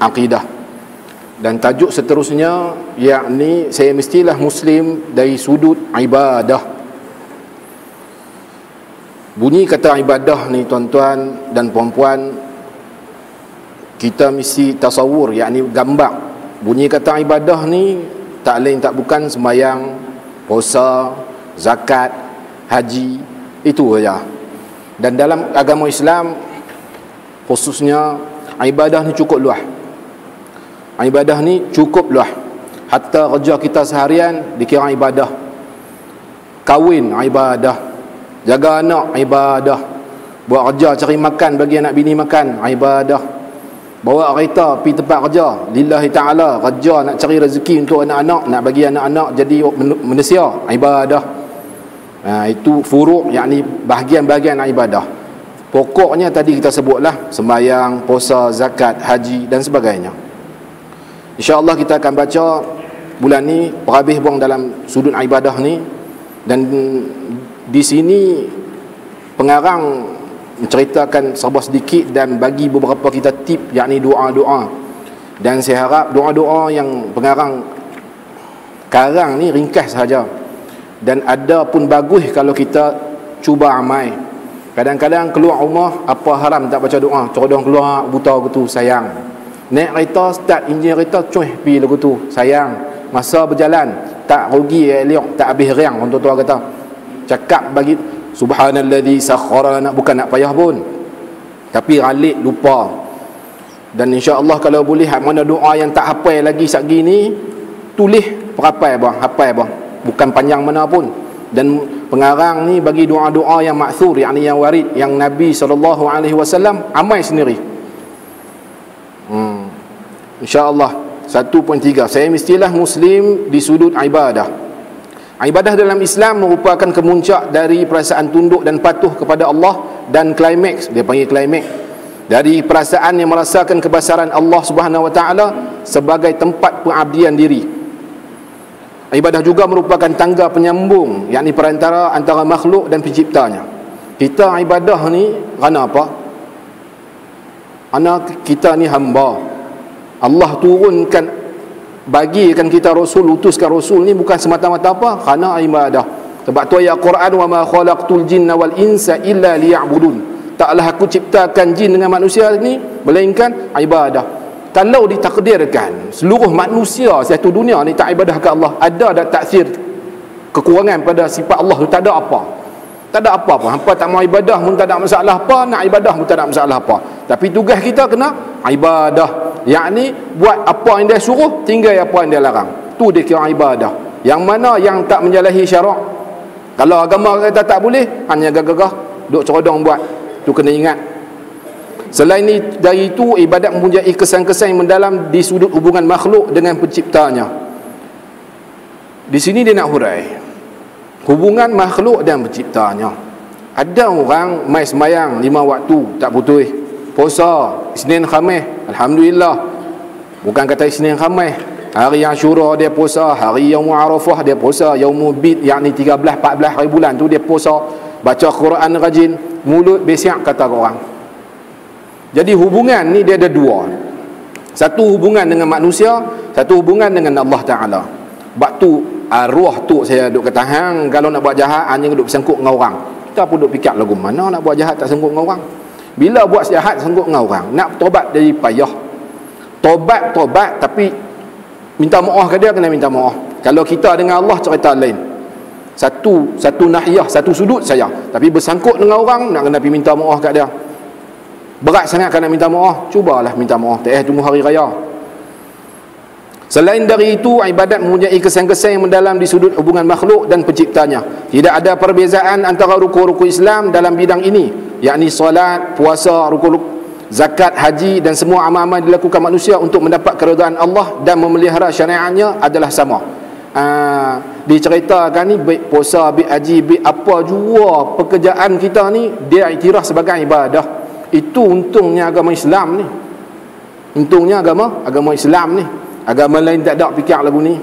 akidah. Dan tajuk seterusnya yakni saya mestilah muslim dari sudut ibadah. Bunyi kata ibadah ni tuan-tuan dan puan-puan, kita mesti tasawur, yakni gambar. Bunyi kata ibadah ni tak lain tak bukan sembahyang, puasa, zakat, haji, itu saja. Dan dalam agama Islam khususnya ibadah ni cukup luas. Ibadah ni cukup luas. Hatta kerja kita seharian dikira ibadah. Kahwin ibadah. Jaga anak ibadah. Buat kerja cari makan bagi anak bini makan ibadah. Bawa kereta pergi tempat kerja lillahi ta'ala, kerja nak cari rezeki untuk anak-anak, nak bagi anak-anak jadi manusia ibadah. Itu furu', yakni bahagian-bahagian ibadah. Pokoknya tadi kita sebutlah sembahyang, puasa, zakat, haji dan sebagainya. InsyaAllah kita akan baca bulan ni perhabis buang dalam sudut ibadah ni. Dan di sini pengarang menceritakan serba sedikit dan bagi beberapa kita tip, yakni doa-doa. Dan saya harap doa-doa yang pengarang karang ni ringkas saja. Dan ada pun bagus kalau kita cuba amal. Kadang-kadang keluar rumah apa haram tak baca doa, codong keluar buta gitu sayang. Naik kereta start enjin kereta cuih pi lagu tu sayang. Masa berjalan tak rugi elok, tak habis riang untuk tua kata. Cakap bagi subhanalladzi sakhkhara lana, bukan nak payah pun, tapi ralik lupa. Dan insya-Allah kalau boleh mana doa yang tak hafal lagi sat gini, tulis perhafal bang, hafal bang, bukan panjang mana pun. Dan pengarang ni bagi doa-doa yang maksur, yakni yang warid, yang Nabi SAW amal sendiri. InsyaAllah 1.3 saya mestilah muslim di sudut ibadah. Ibadah dalam Islam merupakan kemuncak dari perasaan tunduk dan patuh kepada Allah, dan klimaks, dia panggil klimaks, dari perasaan yang merasakan kebesaran Allah Subhanahu Wa Taala sebagai tempat pengabdian diri. Ibadah juga merupakan tangga penyambung, yakni perantara antara makhluk dan penciptanya. Kita ibadah ni kerana apa? Anak kita ni hamba. Allah turunkan, bagikan kita Rasul, utuskan Rasul ni bukan semata-mata apa? Kerana ibadah. Sebab tu ayat Quran, wa ma khalaqtul jinna wal insa illa liya'budun. Taklah aku ciptakan jin dengan manusia ni melainkan ibadah. Kalau ditakdirkan seluruh manusia satu dunia ni tak ibadah ke Allah, ada tak taksir kekurangan pada sifat Allah tu? Tak ada apa. Tak ada apa-apa. Hampa tak mau ibadah pun tak ada masalah apa, nak ibadah pun tak ada masalah apa. Tapi tugas kita kena ibadah. Yakni buat apa yang dia suruh, tinggal apa yang dia larang. Tu dia kira ibadah. Yang mana yang tak menyalahi syarak. Kalau agama kata tak boleh, hanya gagah-gagah duk cerodong buat. Tu kena ingat. Selain dari itu, ibadat mempunyai kesan-kesan yang mendalam di sudut hubungan makhluk dengan penciptanya. Di sini dia nak hurai hubungan makhluk dan penciptanya. Ada orang mai sembahyang 5 waktu tak putus, puasa Isnin Khamis, alhamdulillah. Bukan kata Isnin Khamis, hari Asyura dia puasa, hari Yaum Arafah dia puasa, Yaumul Bid yakni 13 14 hari bulan tu dia puasa, baca Quran rajin, mulut besiak kata orang. Jadi hubungan ni dia ada dua. Satu hubungan dengan manusia, satu hubungan dengan Allah Taala. Sebab tu arwah tu saya duk kata hang kalau nak buat jahat hanya duk bersangkut dengan orang. Kita pun duk fikir lagu mana nak buat jahat tak sangkut dengan orang. Bila buat jahat sangkut dengan orang, nak tobat dari payah. Tobat tapi minta maaf ke dia, kena minta maaf. Kalau kita dengan Allah cerita lain. Satu nahiyah, satu sudut saya. Tapi bersangkut dengan orang nak kena pergi minta maaf kat dia. Berat sangat kena minta maaf, cubalah minta maaf. Tak tunggu hari raya. Selain dari itu, ibadat mempunyai kesan-kesan yang mendalam di sudut hubungan makhluk dan penciptanya. Tidak ada perbezaan antara rukun-rukun Islam dalam bidang ini, yakni solat, puasa, rukun zakat, haji dan semua amal-amal dilakukan manusia untuk mendapat keridaan Allah dan memelihara syariatnya adalah sama. Diceritakan ni baik puasa, baik haji, baik apa jua pekerjaan kita ni dia iktiraf sebagai ibadah. Itu untungnya agama Islam ni. Untungnya agama Islam ni. Agama lain tak ada fikir lagu ni.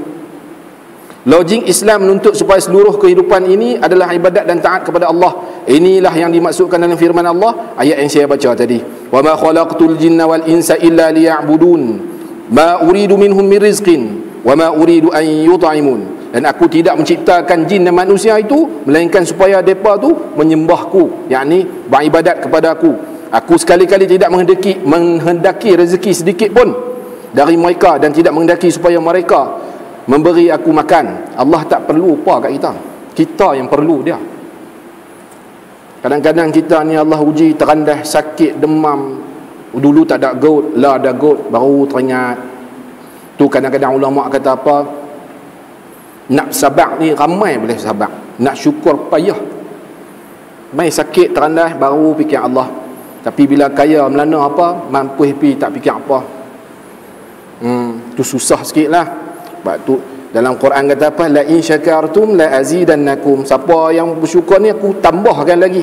Logik Islam menuntut supaya seluruh kehidupan ini adalah ibadat dan taat kepada Allah. Inilah yang dimaksudkan dalam firman Allah, ayat yang saya baca tadi. Wa ma khalaqtul jinna wal insa illa liya'budun. Ma uridu minhum min rizqin wa ma uridu an yut'imun. Dan aku tidak menciptakan jin dan manusia itu melainkan supaya mereka tu menyembahku, yakni beribadat kepada aku. Aku sekali-kali tidak menghendaki rezeki sedikit pun dari mereka, dan tidak menghendaki supaya mereka memberi aku makan. Allah tak perlu apa kat kita. Kita yang perlu dia. Kadang-kadang kita ni Allah uji terandah, sakit, demam. Dulu tak ada gout, lah ada gout, baru teringat. Tu kadang-kadang ulama kata apa? Nak sabar ni ramai boleh sabar. Nak syukur payah. Mai sakit terandah baru fikir Allah. Tapi bila kaya melana apa, mampu happy tak fikir apa. Tu susah sikit lah. Sebab tu dalam Quran kata apa? La in syakartum la azidannakum. Siapa yang bersyukur ni aku tambahkan lagi.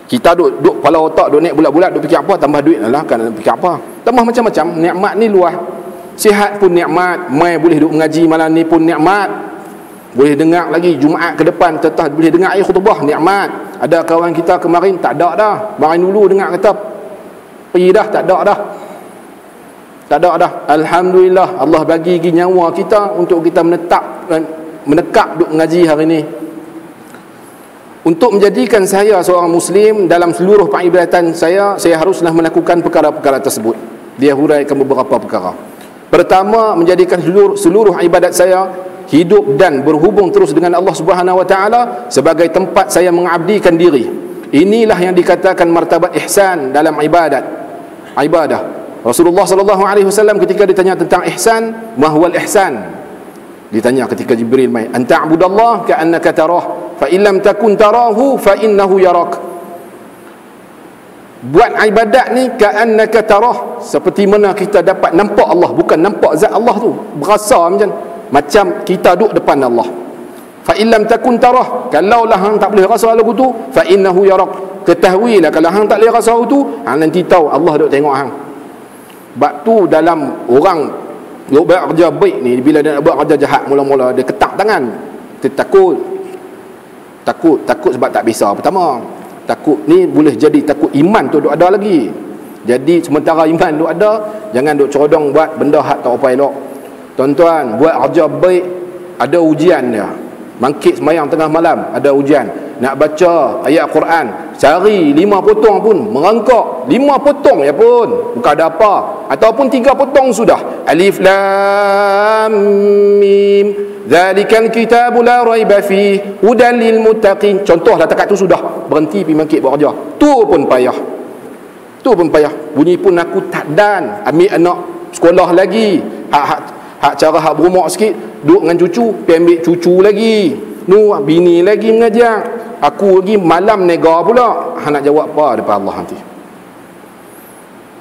Kita duk kepala otak duk naik bulat-bulat duk fikir apa, tambah duit lah kan, fikir apa. Tambah macam-macam. Nikmat ni luas. Sihat pun nikmat. Mai boleh duk mengaji malam ni pun nikmat. Boleh dengar lagi Jumaat ke depan tetap boleh dengar khutbah, nikmat. Ada kawan kita kemarin tak ada dah. Baring dulu dengar kata pergi dah, tak ada dah. Tak ada dah. Alhamdulillah Allah bagi nyawa kita untuk kita menekak duk mengaji hari ni. Untuk menjadikan saya seorang Muslim dalam seluruh peribadatan saya haruslah melakukan perkara-perkara tersebut. Dia huraikan beberapa perkara. Pertama, menjadikan seluruh ibadat saya hidup dan berhubung terus dengan Allah Subhanahu Wa Taala sebagai tempat saya mengabdikan diri. Inilah yang dikatakan martabat ihsan dalam ibadah. Rasulullah sallallahu alaihi wasallam ketika ditanya tentang ihsan, ma huwal ihsan? Ditanya ketika Jibril mai, anta'budallah ka'annaka tarah, fa in lam takun tarahu fa innahu yarak. Buat ibadat ni ka'annaka tarah, seperti mana kita dapat nampak Allah, bukan nampak zat Allah tu, berasa macam kita duduk depan Allah. Fa in lam takun tarah, kalau lah hang tak boleh rasa lagu tu, fa innahu yarak. Ketahuilah kalau hang tak boleh rasa tu, hang nanti tahu Allah duk tengok hang. Sebab tu dalam orang duk buat kerja baik ni, bila dia nak buat kerja jahat mula-mula dia ketak tangan. Dia takut sebab tak biasa. Pertama, takut ni boleh jadi takut iman tu duk ada lagi. Jadi sementara iman duk ada, jangan duk cerodong buat benda hak tak apa elok. Tuan-tuan, buat kerja baik ada ujian dia. Bangkit sembahyang tengah malam ada ujian. Nak baca ayat Quran, cari 5 potong pun merangkak. 5 potong ya pun, bukan ada apa. Ataupun 3 potong sudah. Alif lam mim, zalikal kitabu la raiba fihi hudan lil muttaqin. Contohlah takat tu sudah, berhenti pergi bangkit buat kerja. Tu pun payah. Bunyi pun aku tak dan ambil anak sekolah lagi. Hak cara hak berumur sikit, duduk dengan cucu, pergi ambil cucu lagi. Bini lagi mengajar. Aku lagi malam nega pula. Nak jawab apa depan Allah nanti?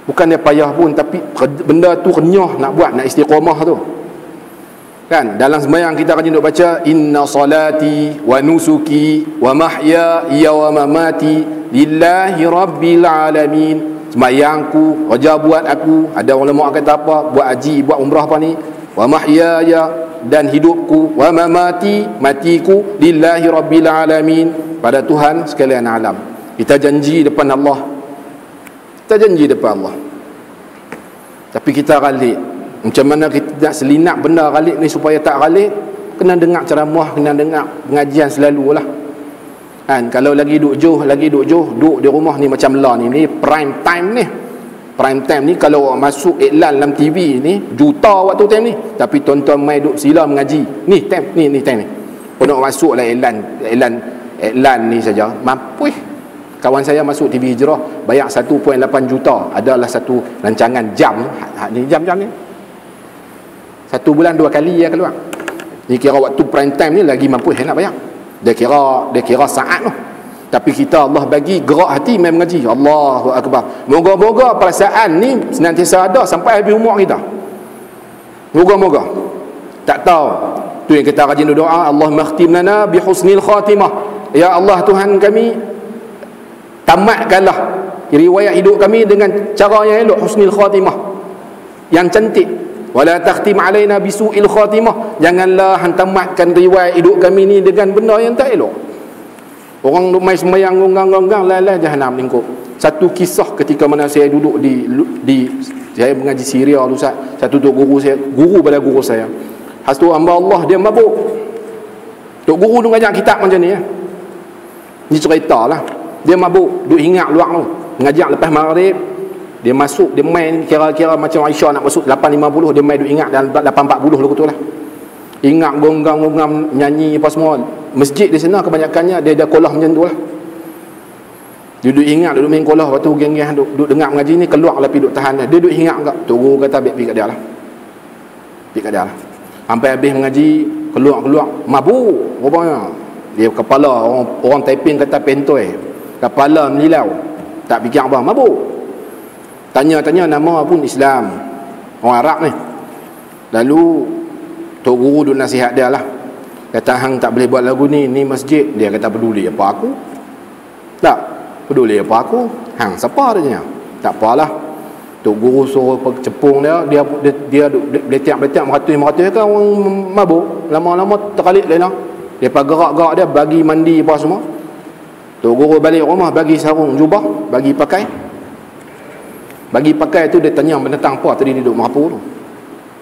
Bukan dia payah pun, tapi benda tu renyah nak buat, nak istiqamah tu. Kan dalam sembahyang kita rajin duk baca inna salati wa nusuki wa mahyaya wa mamati lillahi rabbil alamin. Sembahyangku, kerja buat aku, ada ulama kata apa, buat haji, buat umrah apa ni, wa mahyaya, dan hidupku, wa mamati, matiku, lillahi rabbil alamin, pada Tuhan sekalian alam. Kita janji depan Allah. Tapi kita galik. Macam mana kita nak selinap benda galik ni supaya tak galik? Kena dengar ceramah, kena dengar pengajian selalulah. Kan kalau lagi duk jauh, duk di rumah ni macam lah ni prime time ni. Prime time ni kalau masuk iklan dalam TV ni juta waktu time ni, tapi tuan-tuan mai duk sila mengaji. Ni time ni time ni. Pun nak masuklah iklan ni saja. Mampu. Kawan saya masuk TV Hijrah bayar 1.8 juta. Adalah satu rancangan jam ni jam ni. 1 bulan 2 kali dia keluar. Ni kira waktu prime time ni lagi mampu nak bayar. Dia kira saat tu. Tapi kita Allah bagi gerak hati main mengaji. Allahu akbar. Moga-moga perasaan ni senantiasa ada sampai habis umur kita. Moga-moga. Tak tahu. Tu yang kita rajin doa, Allahumma khtim lana bi husnil khatimah. Ya Allah Tuhan kami, tamatkanlah riwayat hidup kami dengan cara yang elok, husnil khatimah, yang cantik. Wala takhtim alaina bisu'il khatimah. Janganlah hang tamatkan riwayat hidup kami ni dengan benda yang tak elok. Orang duk main sembahyang gonggang-gonggang, lai-lai jahanam lingkup. Satu kisah ketika mana saya duduk di saya mengaji Syria dulu, Ustaz. Satu tok guru saya, guru pada guru saya. Satu hamba Allah dia mabuk. Tok guru tu ngajar kitab macam ni ya. Ni ceritalah. Dia mabuk, duk hingat luar tu. Mengajar lepas maghrib, dia masuk, dia main kira-kira macam Aisyah nak masuk 8.50, dia main duk ingat dalam 8.40 lagu tu lah. Ingat gonggang-gonggang, nyanyi apa semua. Masjid di sana kebanyakannya dia ada kolah macam tu lah. Dia duduk ingat, duduk main kolah. Lepas tu geng-geng duduk dengar mengaji ni, keluar lah pergi duduk tahan dia. Dia duduk ingat enggak. Tok guru kata pergi kat dia lah. Pergi kat dia lah. Sampai habis mengaji, keluar mabuk rupanya. Dia kepala orang typing kata pentoi. Kepala melilau. Tak fikir apa, mabuk. Tanya-tanya nama pun Islam. Orang Arab ni. Lalu tok guru duduk nasihat dia lah. Kata hang tak boleh buat lagu ni masjid. Dia kata peduli apa aku? Tak peduli apa aku? Hang siapa dia? Tak apalah. Tok guru suruh cepung dia beletak-beletak meratus kan orang mabuk. Lama-lama terkalik lain lah. Dia gerak-gerak dia bagi mandi apa semua. Tok guru balik rumah bagi sarung jubah, bagi pakai. Bagi pakai tu dia tanya menentang apa tadi dia duduk merapu tu.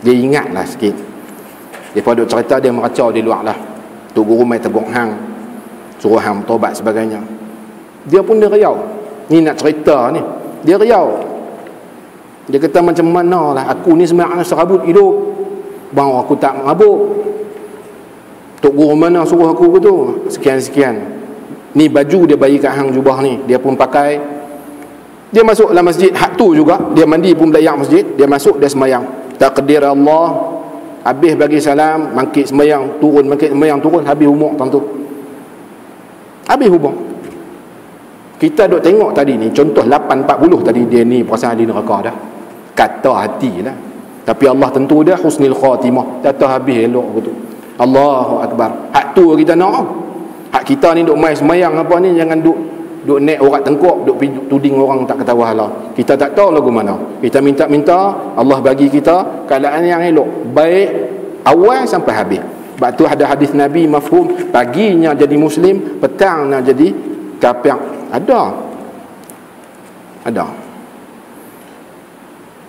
Dia ingatlah sikit. Lepas duk cerita dia meracau di luar lah. Tok guru mai tegur hang, suruh hang tobat sebagainya. Dia pun dia riau. Ni nak cerita ni, dia riau. Dia kata macam mana lah aku ni sebenarnya serabut hidup, bang aku tak mabuk. Tok guru mana suruh aku tu sekian-sekian. Ni baju dia bagi kat hang jubah ni, dia pun pakai. Dia masuk dalam masjid hak tu juga, dia mandi pun belayak masjid, dia masuk dia sembahyang. Takdir Allah, habis bagi salam, mangkit sembahyang, turun, mangkit sembahyang, turun, habis umur tentu. Habis umur. Kita duk tengok tadi ni, contoh 8.40 tadi dia ni perasaan di neraka dah. Kata hati lah. Tapi Allah tentu dia husnul khatimah. Kata habis elok betul. Allahu Akbar. Hak tu kita nak. Hak kita ni duk main sembahyang apa ni, jangan duk naik urat tengkuk, duk tuding orang tak ketawa lah. Kita tak tahu lagu mana. Kita minta Allah bagi kita keadaan yang elok, baik awal sampai habis. Sebab tu ada hadis Nabi mafhum, paginya jadi muslim, petangnya jadi kafir. Ada.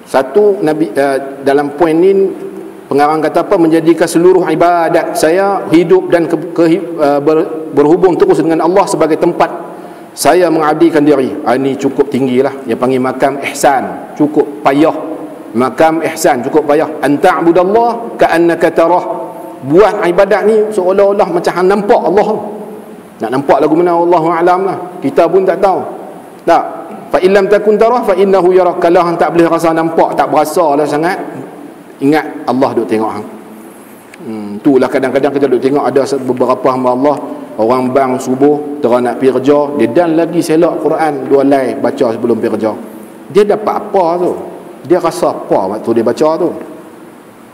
Satu Nabi dalam poin ni pengarang kata apa, menjadikan seluruh ibadat saya hidup dan berhubung terus dengan Allah sebagai tempat saya mengabdikan diri. Ini cukup tinggi lah. Dia panggil makam ihsan, cukup payah. Makam ihsan cukup payah. Anta'budallah ka'annaka tarah. Buat ibadat ni seolah-olah macam hang nampak Allah. Nak nampak lagu mana Allahu a'lam lah. Kita pun tak tahu. Tak. Fa illam takun tarah fa innahu yarak. Kalau hang tak boleh rasa nampak, tak berasa lah sangat, ingat Allah duk tengok hang. Itulah kadang-kadang kita duk tengok ada beberapa hamba Allah, orang bang subuh terus nak pergi kerja, dia dan lagi selak Quran 2 lai baca sebelum pergi kerja. Dia dapat apa tu? Dia rasa apa waktu dia baca tu?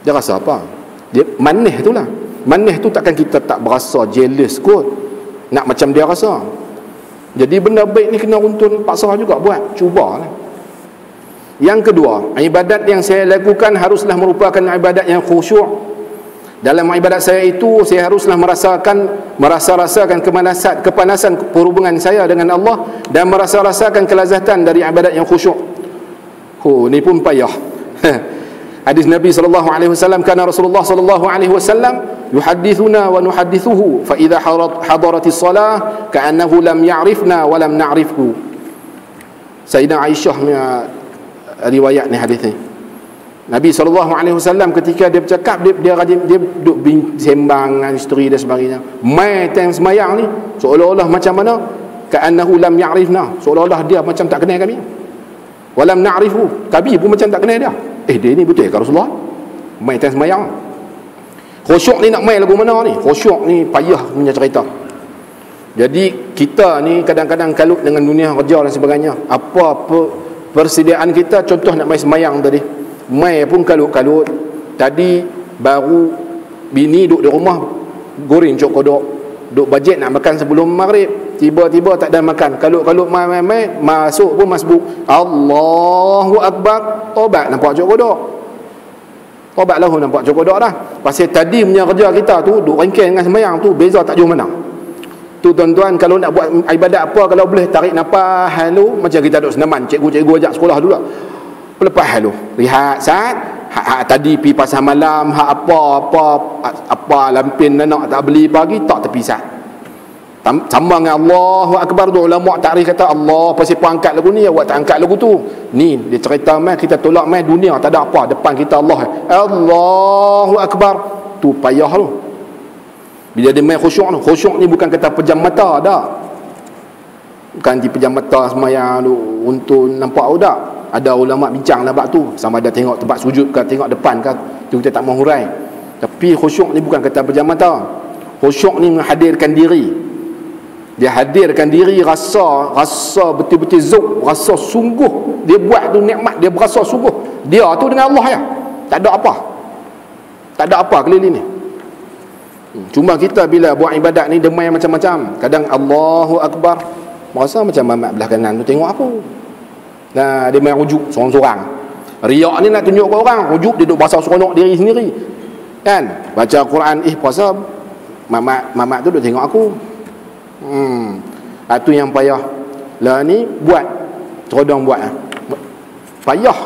Dia rasa apa? Dia manis tu lah. Manis tu takkan kita tak berasa jealous kot, nak macam dia rasa. Jadi benda baik ni kena runtun, paksa juga buat, cubalah. Yang kedua, ibadat yang saya lakukan haruslah merupakan ibadat yang khusyuk. Dalam ibadat saya itu, saya haruslah merasa-rasakan kepanasan perhubungan saya dengan Allah, dan merasa-rasakan kelazatan dari ibadat yang khusyuk. Ni pun payah. Hadis Nabi SAW, kana Rasulullah SAW yuhaddithuna wa nuhaddithuhu fa idza hadaratis salah ka'annahu lam ya'rifna wa lam na'rifhu. Sayyidah Aisyah riwayat ni hadis ni. Nabi SAW ketika dia bercakap, dia duduk sembang dengan isteri dan sebagainya. Mai time semayang ni seolah-olah macam mana, ka'annahu lam ya'rifna, seolah-olah dia macam tak kenal kami. Wa lam na'rifhu, kami pun macam tak kenal dia. Dia ni betul ke Rasulullah? Mai time semayang. Khusyuk ni nak mai lagu mana ni? Khusyuk ni payah punya cerita. Jadi kita ni kadang-kadang kalut dengan dunia kerja dan sebagainya. Apa persediaan kita, contoh nak mai semayang tadi, mai pun kalut-kalut. Tadi baru bini duduk di rumah goreng cok kodok, duk bajet nak makan sebelum maghrib, tiba-tiba tak ada makan, kalut-kalut mai masuk pun masbuk. Allahu Akbar, tobat nampak cok kodok. Tobatlah nampak cok kodok dah. Pasal tadi punya kerja kita tu duk ringkih dengan semayang tu, beza tak jauh mana. Tu tuan-tuan, kalau nak buat ibadat apa, kalau boleh tarik nafas halu, macam kita duduk senaman, cikgu-cikgu ajak sekolah dulu. Lepas halu, lihat saat tadi pi pasar malam, apa lampin nak tak beli pagi, tak tepi saat. Sama dengan Allahu Akbar tu, ulama takrif kata Allah pasal angkat lagu ni, awak tak angkat lagu tu. Ni dia cerita mai kita tolak mai dunia tak ada apa, depan kita Allah. Allahu Akbar. Tu payah tu. Bila dia main khusyuk tu, khusyuk ni bukan kata pejam mata dah. Bukan di pejam mata semayang tu untuk nampak dah. Ada ulama bincang lah bab tu, sama ada tengok tempat sujud ke, tengok depan ke, tu kita tak mahu hurai. Tapi khusyuk ni bukan kata pejam mata. Khusyuk ni menghadirkan diri. Dia hadirkan diri, rasa betul-betul zuk, rasa sungguh dia buat tu nikmat, dia berasa sungguh dia tu dengan Allah ya. Tak ada apa. Tak ada apa keliling ni. Cuma kita bila buat ibadat ni demai macam-macam. Kadang Allahu Akbar, rasa macam mamat belah kanan tu tengok aku. Nah, dia main rujuk seorang-seorang. Riak ni nak tunjuk ke orang, rujuk dia duduk bahasa seronok diri sendiri. Kan? Baca Quran, puasa mamat tu duduk tengok aku. Itu yang payah. Lah ni buat cerodong buat. Payah.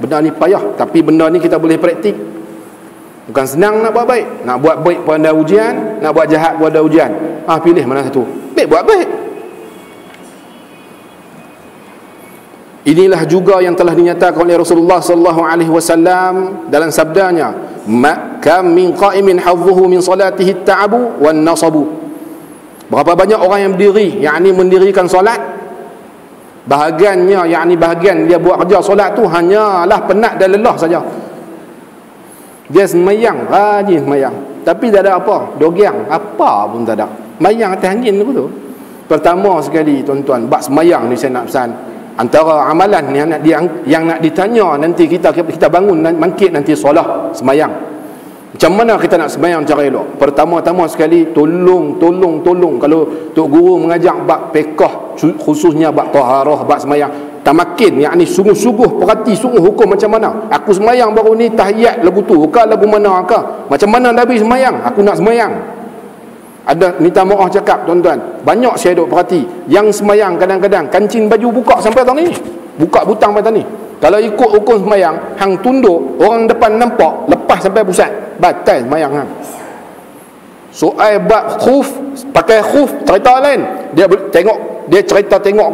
Benda ni payah, tapi benda ni kita boleh praktik. Bukan senang nak buat baik. Nak buat baik pun ada ujian, nak buat jahat pun ada ujian. Pilih mana satu. Baik buat baik. Inilah juga yang telah dinyatakan oleh Rasulullah sallallahu alaihi wasallam dalam sabdanya, "Kam min qa'imin hadzuhu min salatihi at-ta'abu wan nasabu." Berapa banyak orang yang berdiri, yakni mendirikan solat, bahagiannya, yakni bahagian dia buat kerja solat tu hanyalah penat dan lelah saja. Dia semayang, rajin semayang, tapi tak ada apa, dogiang, apa pun tak ada. Semayang atas angin tu. Pertama sekali tuan-tuan, bab semayang ni saya nak pesan, antara amalan yang nak ditanya nanti kita bangun bangkit nanti solat semayang. Macam mana kita nak semayang cara elok? Pertama-tama sekali tolong kalau Tok Guru mengajak bab fiqh, khususnya bab taharah, bab semayang, tamakin, yakni sungguh-sungguh perhati sungguh hukum macam mana. Aku semayang baru ni tahiyat lagu tu, ke lagu mana ke? Macam mana Nabi semayang? Aku nak semayang. Ada minta maaf cakap tuan-tuan, banyak saya duk perhati yang semayang kadang-kadang kancing baju buka sampai tang ni. Buka butang sampai tang ni. Kalau ikut hukum semayang, hang tunduk, orang depan nampak, lepas sampai pusat, batal semayang hang. Soal bab khuf, pakai khuf cerita lain. Dia cerita tengok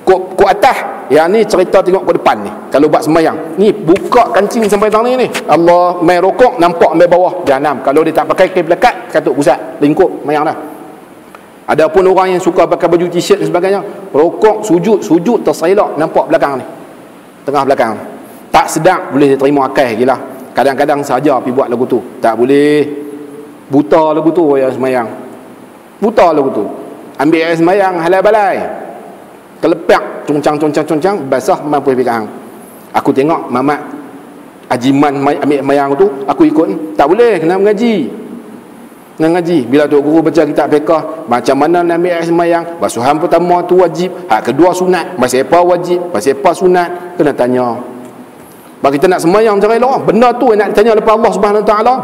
kok atas, yang ni cerita tengok ke depan ni. Kalau bab semayang ni buka kancing sampai tang ni. Allah main rokok nampak sampai bawah jahanam. Kalau dia tak pakai kain pelekat, katuk pusat, lingkup semayang dah. Adapun orang yang suka pakai baju t-shirt dan sebagainya, rokok sujud terselak nampak belakang ni, tengah belakang, tak sedap, boleh terima akal gila. Kadang-kadang saja pergi buat lagu tu, tak boleh. Buta lagu tu yang semayang, buta lagu tu. Ambil air semayang halal balai, kelepak cuncang basah mampu pegang. Aku tengok mamat ajiman ambil semayang tu, aku ikut. Tak boleh, kena mengaji. Bila Tok Guru baca kitab fiqh, macam mana nak ambil air semayang, basuhan pertama tu wajib, hak kedua sunat, pasal apa wajib, pasal apa sunat, kena tanya. Bagi kita nak semayang cara elok, benda tu yang nak ditanya lepas Allah Subhanahu Wa Taala.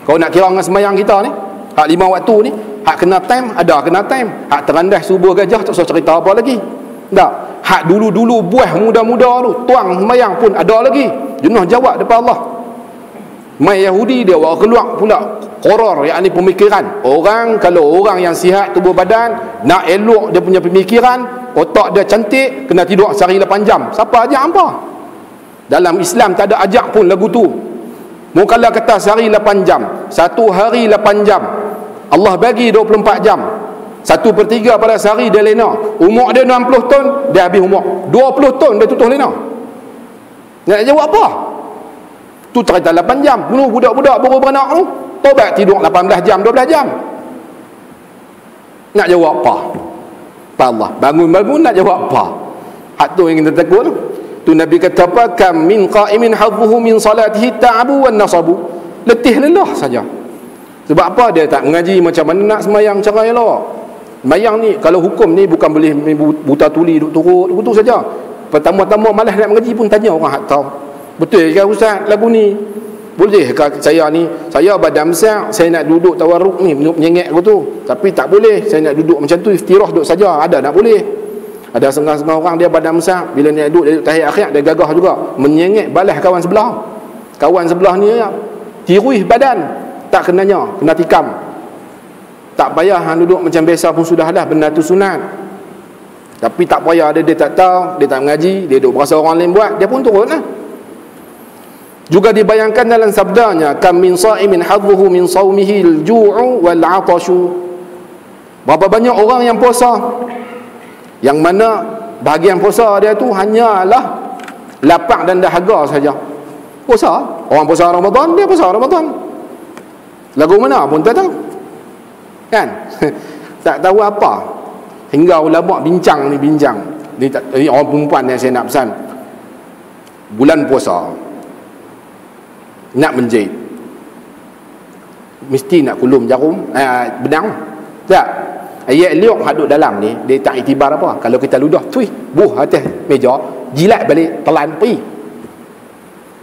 Kau nak kira dengan semayang kita ni, hak 5 waktu ni, hak kena time, ada kena time. Hak terandas subuh gajah, tak usah cerita apa lagi. Tak. Hak dulu-dulu buah muda-muda tu, tuang semayang pun ada lagi. Jenuh jawab depan Allah. Mai Yahudi dia bawa keluar pula qoror, yakni pemikiran. Kalau orang yang sihat tubuh badan, nak elok dia punya pemikiran, otak dia cantik, kena tidur sehari 8 jam. Siapa ajak hampa? Dalam Islam tak ada ajak pun lagu tu. Mukalla kata sehari 8 jam, satu hari 8 jam, Allah bagi 24 jam, 1/3 pada sehari dia lena. Umur dia 60 tahun, dia habis umur 20 tahun dia tutup lena. Nak jawab apa? Tu cerita 8 jam. Dulu budak-budak baru beranak tu, tobat tidur 18 jam, 12 jam. Nak jawab apa? Allah bangun-bangun nak jawab apa? Hak tu yang kita takut tu. Tu Nabi kata apa? Kam min qa'imin hadzuhu min salatihi ta'abu wan nasabu. Letih lelah saja. Sebab apa? Dia tak mengaji macam mana nak semayang cara elok. Semayang ni, kalau hukum ni bukan boleh buta tuli duk turut begitu saja. Pertama-tama malas nak mengaji pun tanya orang hak tahu. Betul ke ustaz lagu ni? Boleh ke saya ni, saya badan besar, saya nak duduk tawarruk ni, menyengek aku tu, tapi tak boleh saya nak duduk macam tu, iftirah duduk saja, ada nak boleh. Ada setengah-setengah orang dia badan besar, bila dia duduk tahiyat akhir dia gagah juga, menyengek balas kawan sebelah. Kawan sebelah ni tirui badan, tak kenanya, kena tikam. Tak payah duduk macam biasa pun sudah dah, benda tu sunat. Tapi tak payah, dia tak tahu, dia tak mengaji, dia duduk berasa orang lain buat, dia pun turun lah. Juga dibayangkan dalam sabdanya, kam min sa'imin hadhuhu min sawmihi al-ju'u wal-'atashu. Berapa banyak orang yang puasa, yang mana bahagian puasa dia tu hanyalah lapar dan dahaga saja. Puasa, orang puasa Ramadan, dia puasa Ramadan. Lagu mana pun tak tahu. Kan? Tak tahu apa. Hingga ulama bincang. Ni orang perempuan yang saya nak pesan. Bulan puasa nak menjahit, mesti nak kulum jarum benang. Tak? Ayat liuk hak duduk dalam ni, dia tak iktibar apa. Kalau kita ludah tui buh atas meja, jilat balik, telan pergi.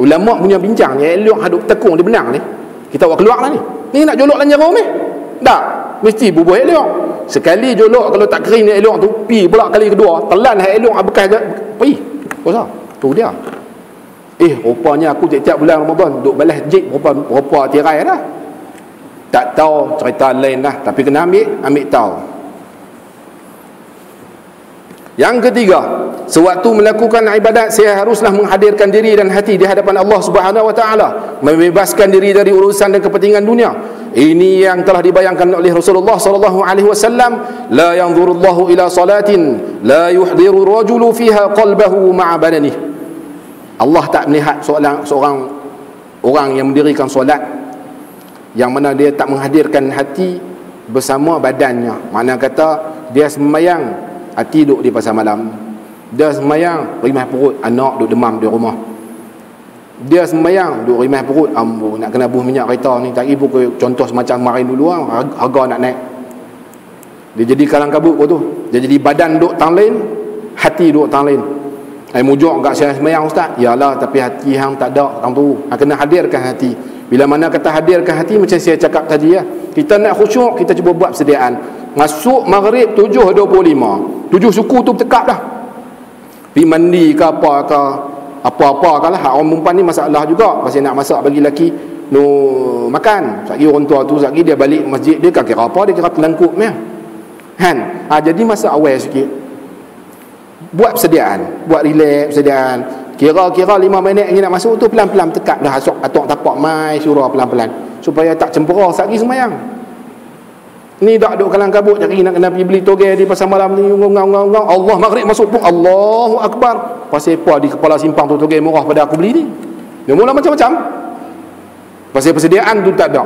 Ulama punya bincang ni, ayat liuk hak duduk tekung di benang ni, kita buat keluar lah ni. Ni nak jolok dalam jarum ni. Tak, mesti bubuh ayat liuk. Sekali jolok, kalau tak kering ni ayat liuk tu, pi pula kali kedua, telan ayat liuk bekas pergi. Puasa. Tu dia. Rupanya aku tiap-tiap bulan Ramadan duk balas jik berapa tirai dah. Tak tahu cerita lain dah, tapi kena ambil tahu. Yang ketiga, sewaktu melakukan ibadat saya haruslah menghadirkan diri dan hati di hadapan Allah Subhanahu wa taala, membebaskan diri dari urusan dan kepentingan dunia. Ini yang telah dibayangkan oleh Rasulullah sallallahu alaihi wasallam, la yanzurullahu ila salatin la yuhdiru rajulu fiha qalbahu ma'a badanihi. Allah tak melihat seorang orang yang mendirikan solat yang mana dia tak menghadirkan hati bersama badannya. Mana kata dia sembahyang, hati duduk di pasar malam. Dia sembahyang, rimah perut, anak duduk demam di rumah. Dia sembahyang, duduk rimah perut, ambul nak kena buh minyak kereta ni. Tak ibu ke contoh semacam kemarin dulu harga nak naik. Dia jadi kalang kabut tu. Dia jadi badan duduk tang lain, hati duduk tang lain. Mujuk kat saya sembahyang ustaz. Yalah, tapi hati hang tak ada tang tu. Kena hadirkan hati. Bila mana kata hadirkan hati, macam saya cakap tadi ya, kita nak khusyuk, kita cuba buat persediaan. Masuk maghrib 7.25, 7 suku tu bertekap dah. Pergi mandi ke apa-apa kan lah. Hak orang perempuan ni masalah juga. Pasal nak masak bagi lelaki makan. Sekali orang tua tu, sekali dia balik masjid, dia kira apa? Dia kira telangkup ya. Kan? Jadi masa awal sikit, buat persediaan, buat relax persediaan. Kira-kira 5 minit lagi nak masuk tu, pelan-pelan tekap dah atok tapak mai surah pelan-pelan supaya tak cempera sekali sembahyang. Ni dak duk kalang kabut cari nak kena pergi beli togel di pasar malam ni, ngong-ngong. Allah maghrib masuk pun Allahu akbar. Pasal apa di kepala simpang tu togel murah pada aku beli ni. Dia mula macam-macam. Pasal persediaan tu tak ada.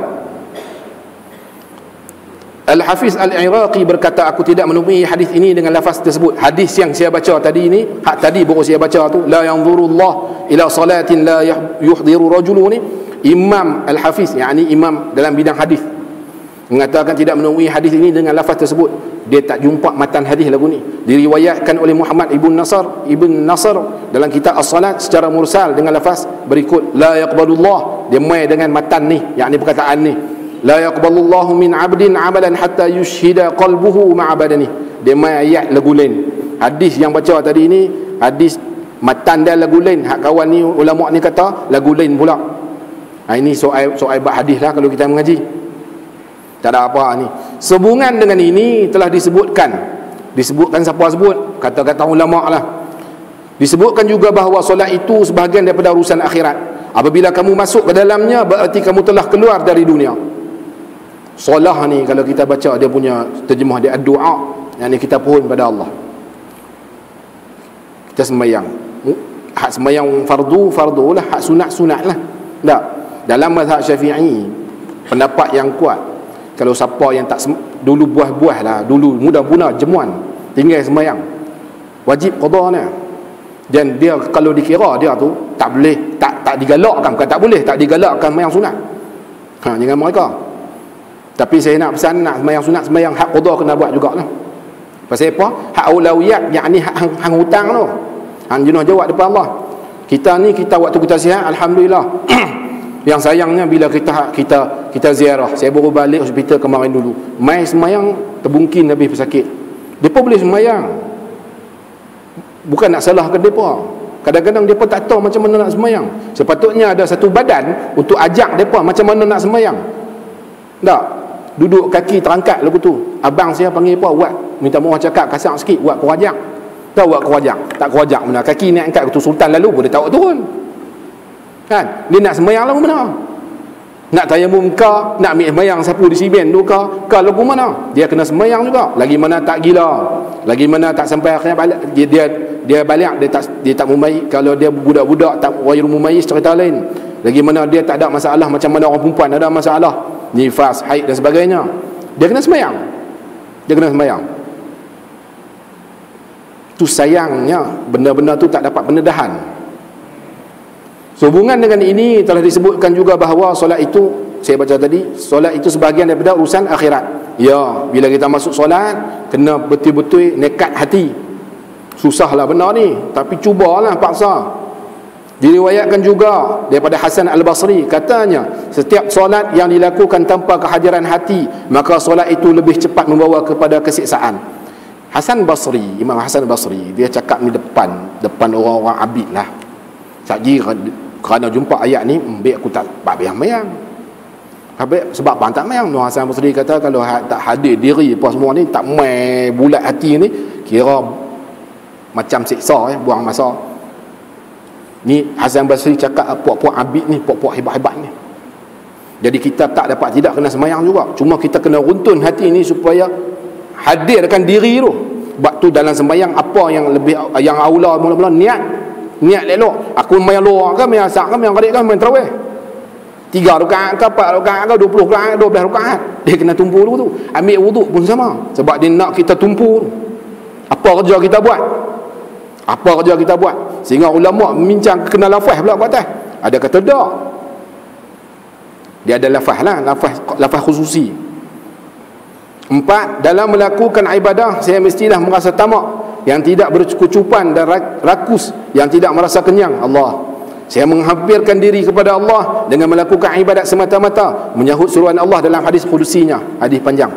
Al-Hafiz Al-Iraqi berkata, aku tidak menemui hadis ini dengan lafaz tersebut. Hadis yang saya baca tadi ni, hak tadi baru saya baca tu, la yanzurullah ila salatin la yuhdiru rajulu ni, Imam Al-Hafiz, yakni imam dalam bidang hadis, mengatakan tidak menemui hadis ini dengan lafaz tersebut. Dia tak jumpa matan hadis lagu ni. Diriwayatkan oleh Muhammad ibn Nasr dalam kitab As-Salat secara mursal dengan lafaz berikut, la yaqbalullah. Dia mai dengan matan ni, yakni perkataan ni, la yaqbalullahu min 'abdin 'amalan hatta yushhida qalbuhu ma'a badani. Dia mai ayat lagu lain. Hadis yang baca tadi ni hadis matan dia lagu lain. Hak kawan ni ulama ni kata lagu lain pula. Ini soal bab hadis lah kalau kita mengaji. Tak ada apa ni. Sehubungan dengan ini telah disebutkan siapa sebut? Kata-kata ulama lah. Disebutkan juga bahawa solat itu sebahagian daripada urusan akhirat. Apabila kamu masuk ke dalamnya, berarti kamu telah keluar dari dunia. Solah ni kalau kita baca dia punya terjemah dia doa, yang kita pohon pada Allah. Kita sembahyang. Hak sembahyang fardu lah, hak sunat lah. Tak. Dalam mazhab Syafi'i, pendapat yang kuat, kalau siapa yang tak dulu buah-buah lah, dulu muda-muda jemuan, tinggal sembahyang, wajib qada ni. Dan dia kalau dikira dia tu tak boleh, tak digalakkan, bukan tak boleh, tak digalakkan sembahyang sunat. Jangan mereka. Tapi saya nak pesan, nak sembahyang sunat, sembahyang hak qada kena buat jugalah. Pasal apa? Hak aulawiyat, yakni hak hutang tu. Hang jenuh jawab depan Allah. Kita ni, kita waktu kita sihat, alhamdulillah. Yang sayangnya bila kita ziarah, saya baru balik hospital kemarin dulu, mai semayang terbungkin habis pesakit. Depa boleh semayang, bukan nak salahkan depa. Kadang-kadang depa tak tahu macam mana nak semayang. Sepatutnya ada satu badan untuk ajak depa macam mana nak semayang. Tak, duduk kaki terangkat lagu tu. Abang saya panggil depa, buat, minta maaf cakap kasar sikit, buat kerajak. Tahu buat kerajak? Tak kerajak mana, kaki ni angkat tu sultan lalu pun dia tak turun. Kan? Dia nak semayang lagu mana? Nak tayamum ke, nak ambil semayang sapu di siben tu ke lagu mana? Dia kena semayang juga. Lagi mana tak gila, lagi mana tak sampai akhirnya balik, dia balik, dia tak mumayyiz. Kalau dia budak-budak tak ghairu mumayyiz, cerita lain. Lagi mana dia tak ada masalah macam mana orang perempuan ada masalah nifas, haid dan sebagainya. Dia kena semayang. Dia kena semayang. Tu sayangnya benda-benda tu tak dapat pendedahan. Sehubungan dengan ini telah disebutkan juga bahawa solat itu, saya baca tadi, solat itu sebahagian daripada urusan akhirat. Ya, bila kita masuk solat kena betul-betul nekat hati. Susahlah benda ni, tapi cubalah, paksa. Diriwayatkan juga daripada Hasan Al-Basri, katanya setiap solat yang dilakukan tanpa kehadiran hati, maka solat itu lebih cepat membawa kepada kesiksaan. Imam Hasan Basri, dia cakap ni depan orang-orang abid lah. Saji kerana jumpa ayat ni, aku tak habis mayang. Sebab apa tak mayang? Nur Hasan Basri kata kalau tak hadir diri apa semua ni, tak mai bulat hati ni, kira macam siksa, buang masa. Ni Hasan Basri cakap puak-puak abid ni, puak-puak hebat-hebat ni. Jadi kita tak dapat tidak kena semayang juga. Cuma kita kena runtun hati ni supaya hadirkan diri tu. Sebab tu dalam sembahyang apa yang aula mula-mula niat elok. Aku main luar ke, main asak ke, main qadik ke, main tarawih. 3 rakaat ke, 4 rakaat ke, 20 rakaat, 12 rakaat. Dia kena tumpu dulu tu. Ambil wuduk pun sama. Sebab dia nak kita tumpu tu. Apa kerja kita buat? Sehingga ulama membincang kena lafaz pula kat atas. Ada kata tak. Dia ada lafaz lah, lafaz khususi. 4, dalam melakukan ibadah saya mestilah merasa tamak, yang tidak berkecukupan dan rakus, yang tidak merasa kenyang. Allah, saya menghampirkan diri kepada Allah dengan melakukan ibadat semata-mata menyahut suruhan Allah dalam hadis qudusinya, hadis panjang.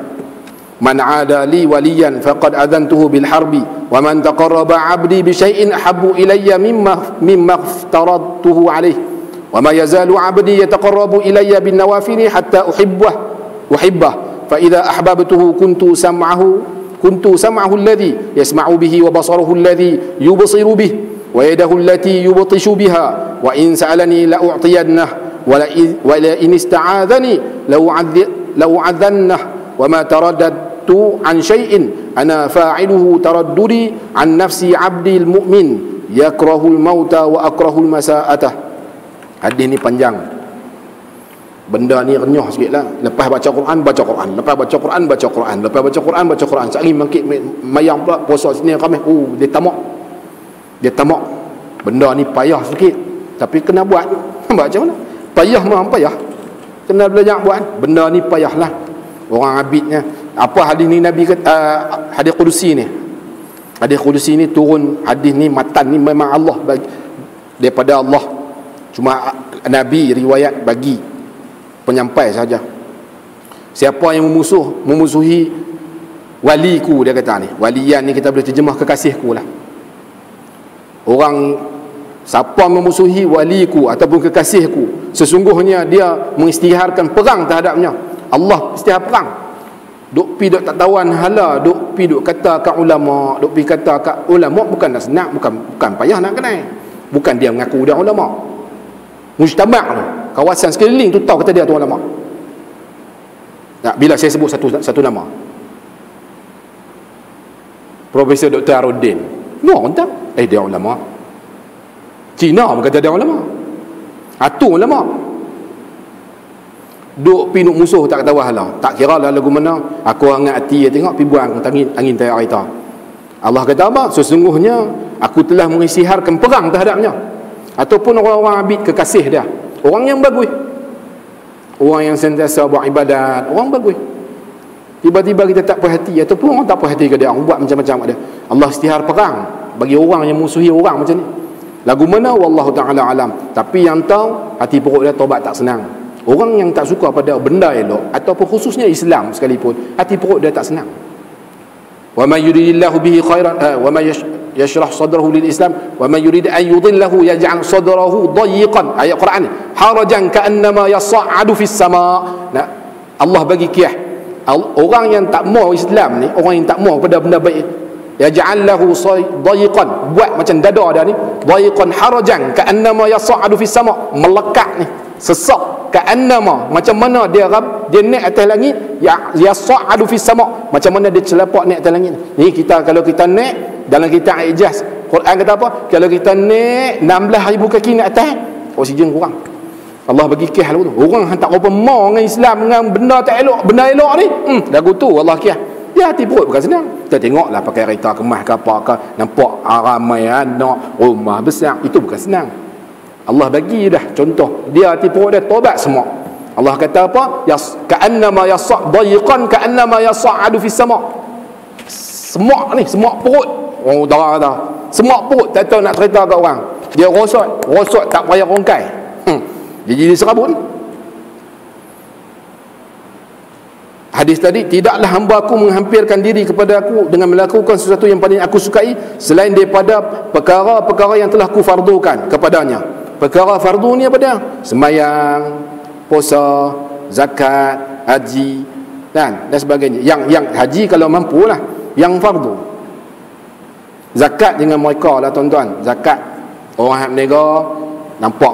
Man 'ada li waliyan faqad adantuhu bil harbi wa man taqarraba 'abdi bi syai'in ahabbu ilayya mimma aftaradtuhu alayhi wa ma yazalu 'abdi yataqarrabu ilayya bin nawafili hatta uhibbah fa idza ahbabtuhu kuntu sam'ahu alladhi yasma'u bihi wa basarahu alladhi yubsiru bihi wa yadahu allati yubtishu biha wa in sa'alani la u'tiyannahu wa la in ista'adhani la u'adhannah wa ma taraddadtu an shay'in ana fa'iluhu taraddudi an nafsi 'abdi al-mu'min yakrahu al-mauta wa akrahu al-masa'atah. Hadis ni panjang, benda ni renyah sikit lah. Lepas baca Quran, baca Quran. Lepas baca Quran, baca Quran. Lepas baca Quran, baca Quran. Sekali mangkit mayang pula, puasa sini kami. Dia tamak. Benda ni payah sikit, tapi kena buat. Macam mana? Payah mah payah, kena belajar buat. Benda ni payah lah. Orang abidnya. Apa hadis ni Nabi kata, hadis qudusi ni. Hadis qudusi ni turun, hadis ni matan ni memang Allah bagi, daripada Allah. Cuma Nabi riwayat bagi penyampai saja. Siapa yang memusuhi waliku, dia kata ni, walian ni kita boleh terjemah kekasihku lah. Orang siapa memusuhi waliku ataupun kekasihku, sesungguhnya dia mengisytiharkan perang terhadapnya. Allah isytihar perang. Duk tak tawan hala, duk kata kat ulama, bukan nak senang, bukan payah nak kenal. Bukan dia mengaku dia ulama. Mujtama' tu, kawasan sekeliling tu tahu kata dia tu ulama. Nah, bila saya sebut satu nama, Profesor Dr. Arudin, orang tahu, dia ulama. Cina berkata dia ulama. Atu ulama. Duk pi nuk musuh tak tahu hala. Tak kira lah lagu mana, aku angat hati dia tengok pi buang angin tayar kita. Allah kata apa? Sesungguhnya aku telah mengisytiharkan perang terhadapnya. Ataupun orang-orang abid kekasih dia, orang yang bagus, orang yang sentiasa buat ibadat, orang bagus. Tiba-tiba kita tak puas hati, ataupun orang tak puas hati ke dia, orang buat macam-macam dia. Allah isytihar perang bagi orang yang musuhi orang macam ni. Lagu mana wallahu taala alam. Tapi yang tahu hati perut dia taubat tak senang. Orang yang tak suka pada benda elok ataupun khususnya Islam sekalipun, hati perut dia tak senang. Wa may yuridillahu bihi khairan wa may yashrah sadrahu lil Islam wa may yurid an yudillahu yaj'al sadrahu dayiqan. Ayat Quran ni, harajan ka'annama yas'adu fis sama. Nah, Allah bagi kiyah orang yang tak mau Islam ni, orang yang tak mau pada benda baik, yaj'allahu dayiqan, buat macam dada dia ni dayiqan harajan ka'annama yas'adu fis sama, melekat ni, sesak, ka'annama, macam mana dia naik atas langit, yas'adu fis sama, macam mana dia celapak naik atas langit ni. Kita kalau kita naik dalam kitab Ijaz Quran kata apa? Kalau kita naik 16,000 kaki naik atas, oksigen kurang. Allah bagi kih lagu tu. Orang tak apa mau dengan Islam, dengan benda tak elok, benda elok ni, lagu tu Allah kih. Ya, hati perut bukan senang. Kita tengoklah pakai kereta kemas ke apa ke, nampak ramai anak, rumah besar, itu bukan senang. Allah bagi dah contoh. Dia hati perut dia tobat semua. Allah kata apa? Ka'annama dayiqan ka'annama yas'adu fis sama. Semak ni, semak perut. Oh, darah kata. Semak perut, tak tahu nak cerita kat orang. Dia rosot tak payah rongkai. Dia jadi serabut. Hadis tadi, tidaklah hamba aku menghampirkan diri kepada aku dengan melakukan sesuatu yang paling aku sukai selain daripada perkara-perkara yang telah ku fardukan kepadanya. Perkara fardu ni apa dia? Sembahyang, puasa, zakat, haji dan sebagainya. Yang haji kalau mampu lah, yang fardu. Zakat dengan mereka lah tuan-tuan. Zakat orang yang berniaga nampak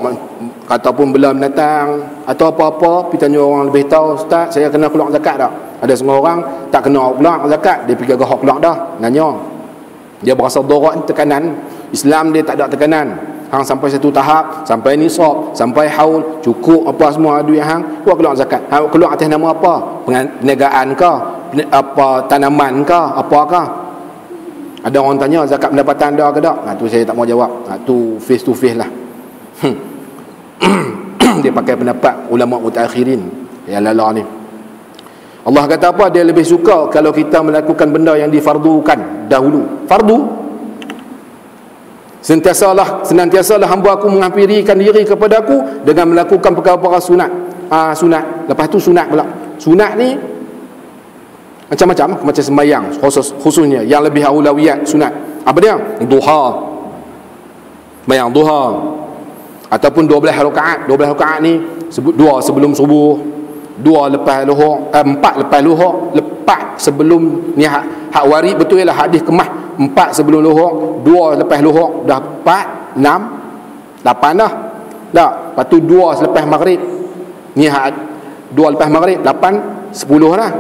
ataupun belum datang atau apa-apa, pergi tanya orang lebih tahu, ustaz saya kena keluar zakat tak? Ada setengah orang tak kena keluar zakat, dia pergi gahak keluar dah, nanya. Dia berasa darat, tekanan. Islam dia tak ada tekanan. Hang sampai satu tahap, sampai nisab, sampai haul, cukup apa semua duit hang, keluar zakat. Hang keluar atas nama apa? Perniagaan ke? Apa tanaman ke? Apakah? Ada orang tanya zakat pendapatan ada ke tak? Tu saya tak mau jawab. Tu face to face lah. Dia pakai pendapat ulama mutaakhirin yang lala ni. Allah kata apa? Dia lebih suka kalau kita melakukan benda yang difardukan dahulu. Fardu, senantiasalah hamba aku menghampirikan diri kepada aku dengan melakukan perkara-perkara sunat. Sunat. Lepas tu sunat pula. Sunat ni macam-macam, macam sembahyang khususnya yang lebih aulawiyat sunat. Apa dia? Duha. Sembahyang duha. Ataupun 12 rakaat. 12 rakaat ni 2 sebelum subuh, 2 lepas luhur, 4 lepas luhur, lepas sebelum ni hak warid betul ialah hadis kemah, 4 sebelum luhur, 2 lepas luhur, dah 4, 6, 8 dah. Dah. Lepas tu 2 selepas maghrib. Ni hak 2 lepas maghrib, 8, 10 dah.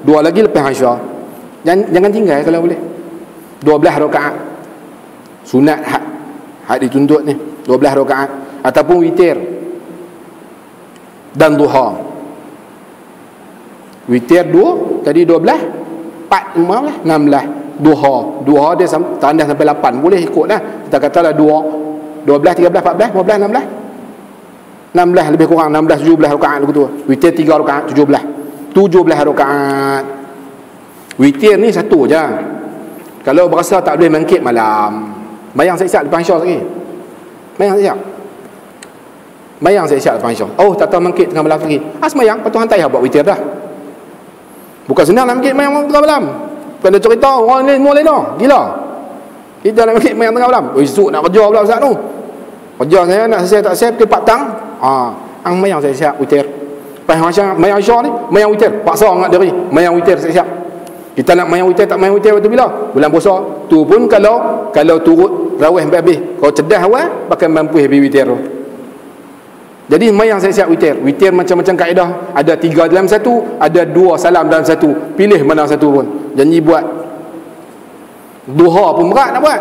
2 lagi lepas Isya. Jangan tinggal kalau boleh. 12 rakaat. Sunat hak dituntut ni 12 rakaat ataupun witir dan duha. Witir 2, tadi 12, 4, 15, 16. Duha dia tandas sampai 8, boleh ikutlah. Kita katalah 2, 12, 13, 14, 15, 16. 16 lebih kurang 16, 17 rakaat begitu. Witir 3 rakaat, 17 rakaat. Witir ni satu je. Kalau berasa tak boleh mangkit malam, bayang siap-siap lepas Isya lagi. Bayang siap-siap lepas Isya. Oh, tak tahu mangkit tengah malam lagi. Semayang, lepas tu hantai buat witir dah. Bukan senang nak mangkit mayang tengah malam. Bukan ada cerita orang ni semua lain dah. Gila. Kita nak mangkit mayang tengah malam. Esok nak kerja pula ustaz tu. Kerja saya nak selesai tak selesai pukul 4 petang. Ang mayang siap-siap witir. Lepas macam mayang Isya ni, mayang witir. Paksa angkat diri, mayang witir siap-siap. Kita nak mayang witir, tak mayang witir waktu bila? Bulan puasa. Tu pun kalau turut rawih habis. Kalau cedah awal, pakai mampu habis witir tu. Jadi mayang siap-siap witir. Witir macam-macam kaedah. Ada 3 dalam satu, ada 2 salam dalam satu. Pilih mana satu pun. Janji buat. Duha pun berat nak buat.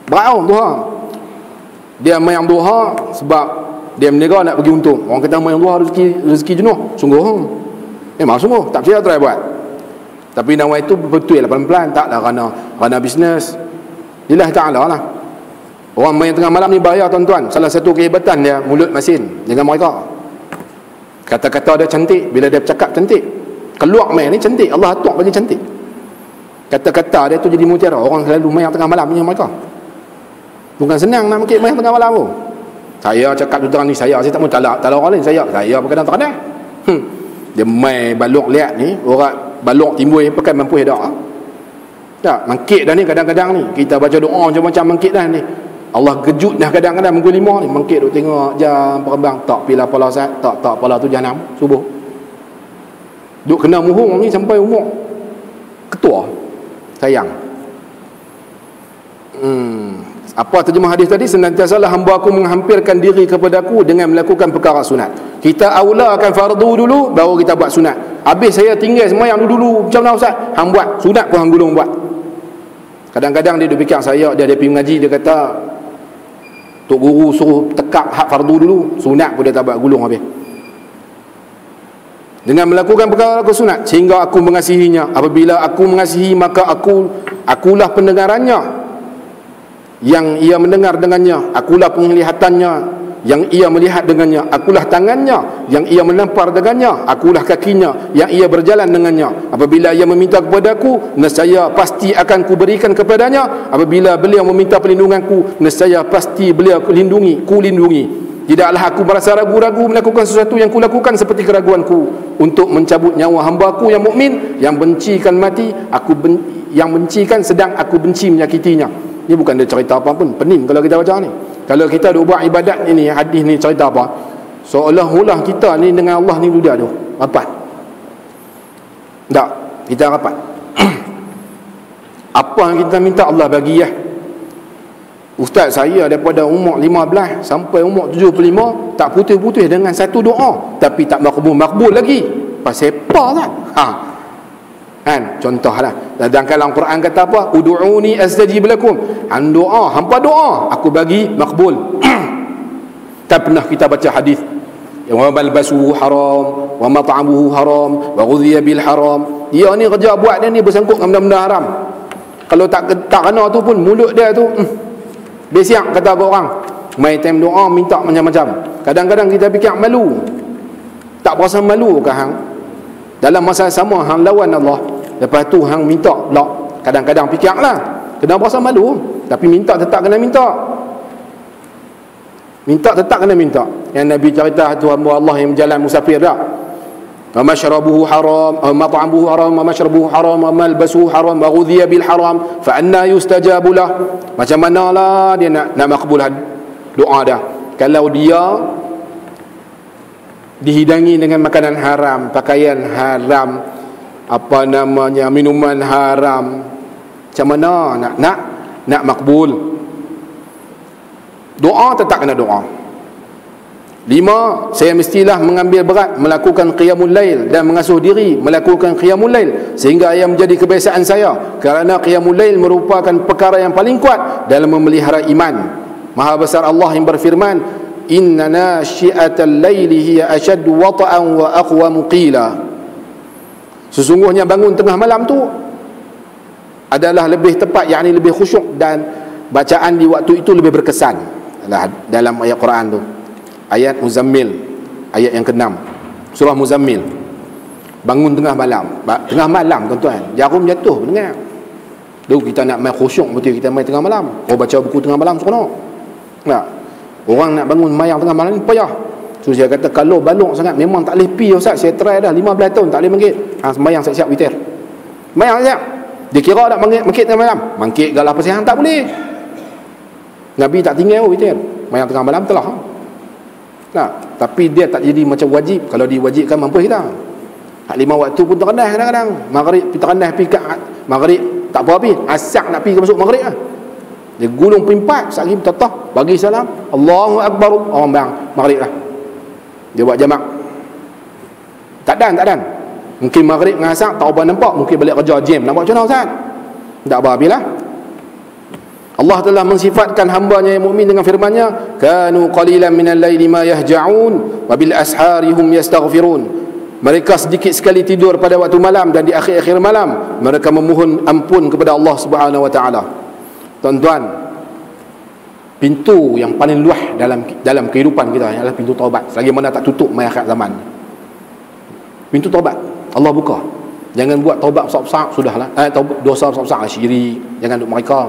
Berat tau duha. Dia mayang duha sebab dia berniaga nak pergi untung. Orang kata mayang duha rezeki jenuh. Sungguh. Memang sungguh. Tak percaya try buat. Tapi nama itu betul lah pelan-pelan. Taklah kerana bisnes. Lillahi ta'ala lah. Orang main tengah malam ni bahaya tuan-tuan. Salah satu kehebatan dia mulut masin dengan mereka. Kata-kata dia cantik. Bila dia bercakap cantik, keluar main ni cantik. Allah atuk bagi cantik. Kata-kata dia tu jadi mutiara. Orang selalu main tengah malam ni mereka. Bukan senang nak mengkit mayang tengah malam tu. Saya cakap terang ni, saya tak mau talak orang lain, saya berkadang terkadang. Dia mai balok liat ni, orang balok timbul pakai mampu dak. Tak, mengkit dah ni kadang-kadang ni. Kita baca doa macam-macam mengkit dah ni. Allah kejut dah kadang-kadang minggu 5 ni mengkit duk tengok jam perbang tak pila pala sat, tak pala tu jam 6 subuh. Duk kena muhung ni sampai umur ketua. Sayang. Apa terjemah hadis tadi? Senantiasalah hamba aku menghampirkan diri kepadaku dengan melakukan perkara sunat. Kita aulakan fardu dulu, baru kita buat sunat. Habis saya tinggal semayang dulu. Macam mana Ustaz? Hang buat sunat pun hang gulung buat. Kadang-kadang dia duk fikir saya, dia pergi mengaji, dia kata tok guru suruh tekak hak fardu dulu, sunat pun dia tak buat, gulung habis. Dengan melakukan perkara sunat sehingga aku mengasihinya. Apabila aku mengasihi, maka akulah pendengarannya yang ia mendengar dengannya, akulah penglihatannya yang ia melihat dengannya, akulah tangannya yang ia menampar dengannya, akulah kakinya yang ia berjalan dengannya. Apabila ia meminta kepadaku, nescaya pasti akan kuberikan kepadanya. Apabila beliau meminta perlindunganku, nescaya pasti beliau kulindungi. Tidaklah aku merasa ragu-ragu melakukan sesuatu yang kulakukan seperti keraguanku untuk mencabut nyawa hamba-Ku yang mukmin, yang bencikan mati, yang bencikan sedang aku benci menyakitinya. Ini bukan dia cerita apa pun, pening kalau kita baca ni. Kalau kita duk buat ibadat ini, hadis ni cerita apa? Seolah-olah kita ni dengan Allah ni duduk tu rapat. Tak, kita rapat. Apa yang kita minta Allah bagi ya. Ustaz saya daripada umur 15 sampai umur 75 tak putus-putus dengan satu doa, tapi tak makbul lagi. Pasal apa kan? Kan contohlah dalam kalam Quran kata apa? Ud'uni astajib lakum. Hang doa, hampa doa, aku bagi makbul. Tak pernah kita baca hadis wa malbasuhu haram wa mat'amuhu haram wa ghudhiya bil haram. Dia ni kerja buat dia ni bersangkut dengan benda-benda haram. Kalau tak kena tu pun mulut dia tu besiak kata orang. Mai time doa minta macam-macam. Kadang-kadang kita fikir malu. Tak berasa malu ke hang? Dalam masa sama hang lawan Allah, lepas tu hang minta pula. Kadang-kadang fikirlah, kena berasa malu, tapi minta tetap kena minta. Minta tetap kena minta. Yang Nabi cerita tu hamba Allah yang berjalan musafir dah. Wa mashrabuhu haram, wa mat'amuhu haram, wa mashrabuhu haram, wa malbasuhu haram, wa ghudhiya bil haram, fa anna yustajabu lah. Macam manalah dia nak makbul doa dah kalau dia dihidangi dengan makanan haram, pakaian haram, apa namanya, minuman haram. Macam mana nak makbul? Doa tetap kena doa. 5, saya mestilah mengambil berat melakukan qiyamul lail dan mengasuh diri melakukan qiyamul lail sehingga ia menjadi kebiasaan saya, kerana qiyamul lail merupakan perkara yang paling kuat dalam memelihara iman. Maha besar Allah yang berfirman, inna nasyi'atal laili hiya ashaddu wata'an wa aqwamu qila. Sesungguhnya bangun tengah malam tu adalah lebih tepat, yakni lebih khusyuk, dan bacaan di waktu itu lebih berkesan. Dalam ayat Quran tu, ayat Muzammil, ayat yang ke-6 surah Muzammil. Bangun tengah malam, tuan-tuan, jarum jatuh dengar. Dulu kita nak main khusyuk betul, kita main tengah malam. Baca buku tengah malam seronok. Tak, orang nak bangun mayang tengah malam ni payah. So saya kata kalau balok sangat memang tak boleh pi Ustaz. Saya try dah 15 tahun tak boleh mangkit. Sembayang siap-siap witir. Sembayang siap. Dia kira nak mangkit tengah malam. Mangkit galah apa siang tak boleh. Nabi tak tinggal witir. Mayang tengah malam telah. Nah, tapi dia tak jadi macam wajib. Kalau diwajibkan mampu kita. Hak 5 waktu pun terendah kadang-kadang. Maghrib terendah pi kat maghrib tak apa pi. Asyak nak pi ke masuk maghrib lah. Dia gulung pimpat sagi tetah bagi salam Allahu akbar, orang bang maghrib lah. Dia buat jamak. Tak dan. Mungkin maghrib dengan asar tak apa nampak, mungkin balik kerja jam. Nak buat macam mana Ustaz? Tak apa bila. Allah telah mensifatkan hamba-Nya yang mukmin dengan firman-Nya, kanu qalilan minal laili ma yahja'un wa bil ashari hum yastaghfirun. Mereka sedikit sekali tidur pada waktu malam, dan di akhir-akhir malam mereka memohon ampun kepada Allah Subhanahu wa taala. Tuan-tuan, pintu yang paling luas dalam kehidupan kita adalah pintu taubat. Selagi mana tak tutup mai akhir zaman. Pintu taubat Allah buka. Jangan buat taubat besar-besar, sudahlah. Dosa besar-besar syirik, jangan duk mereka.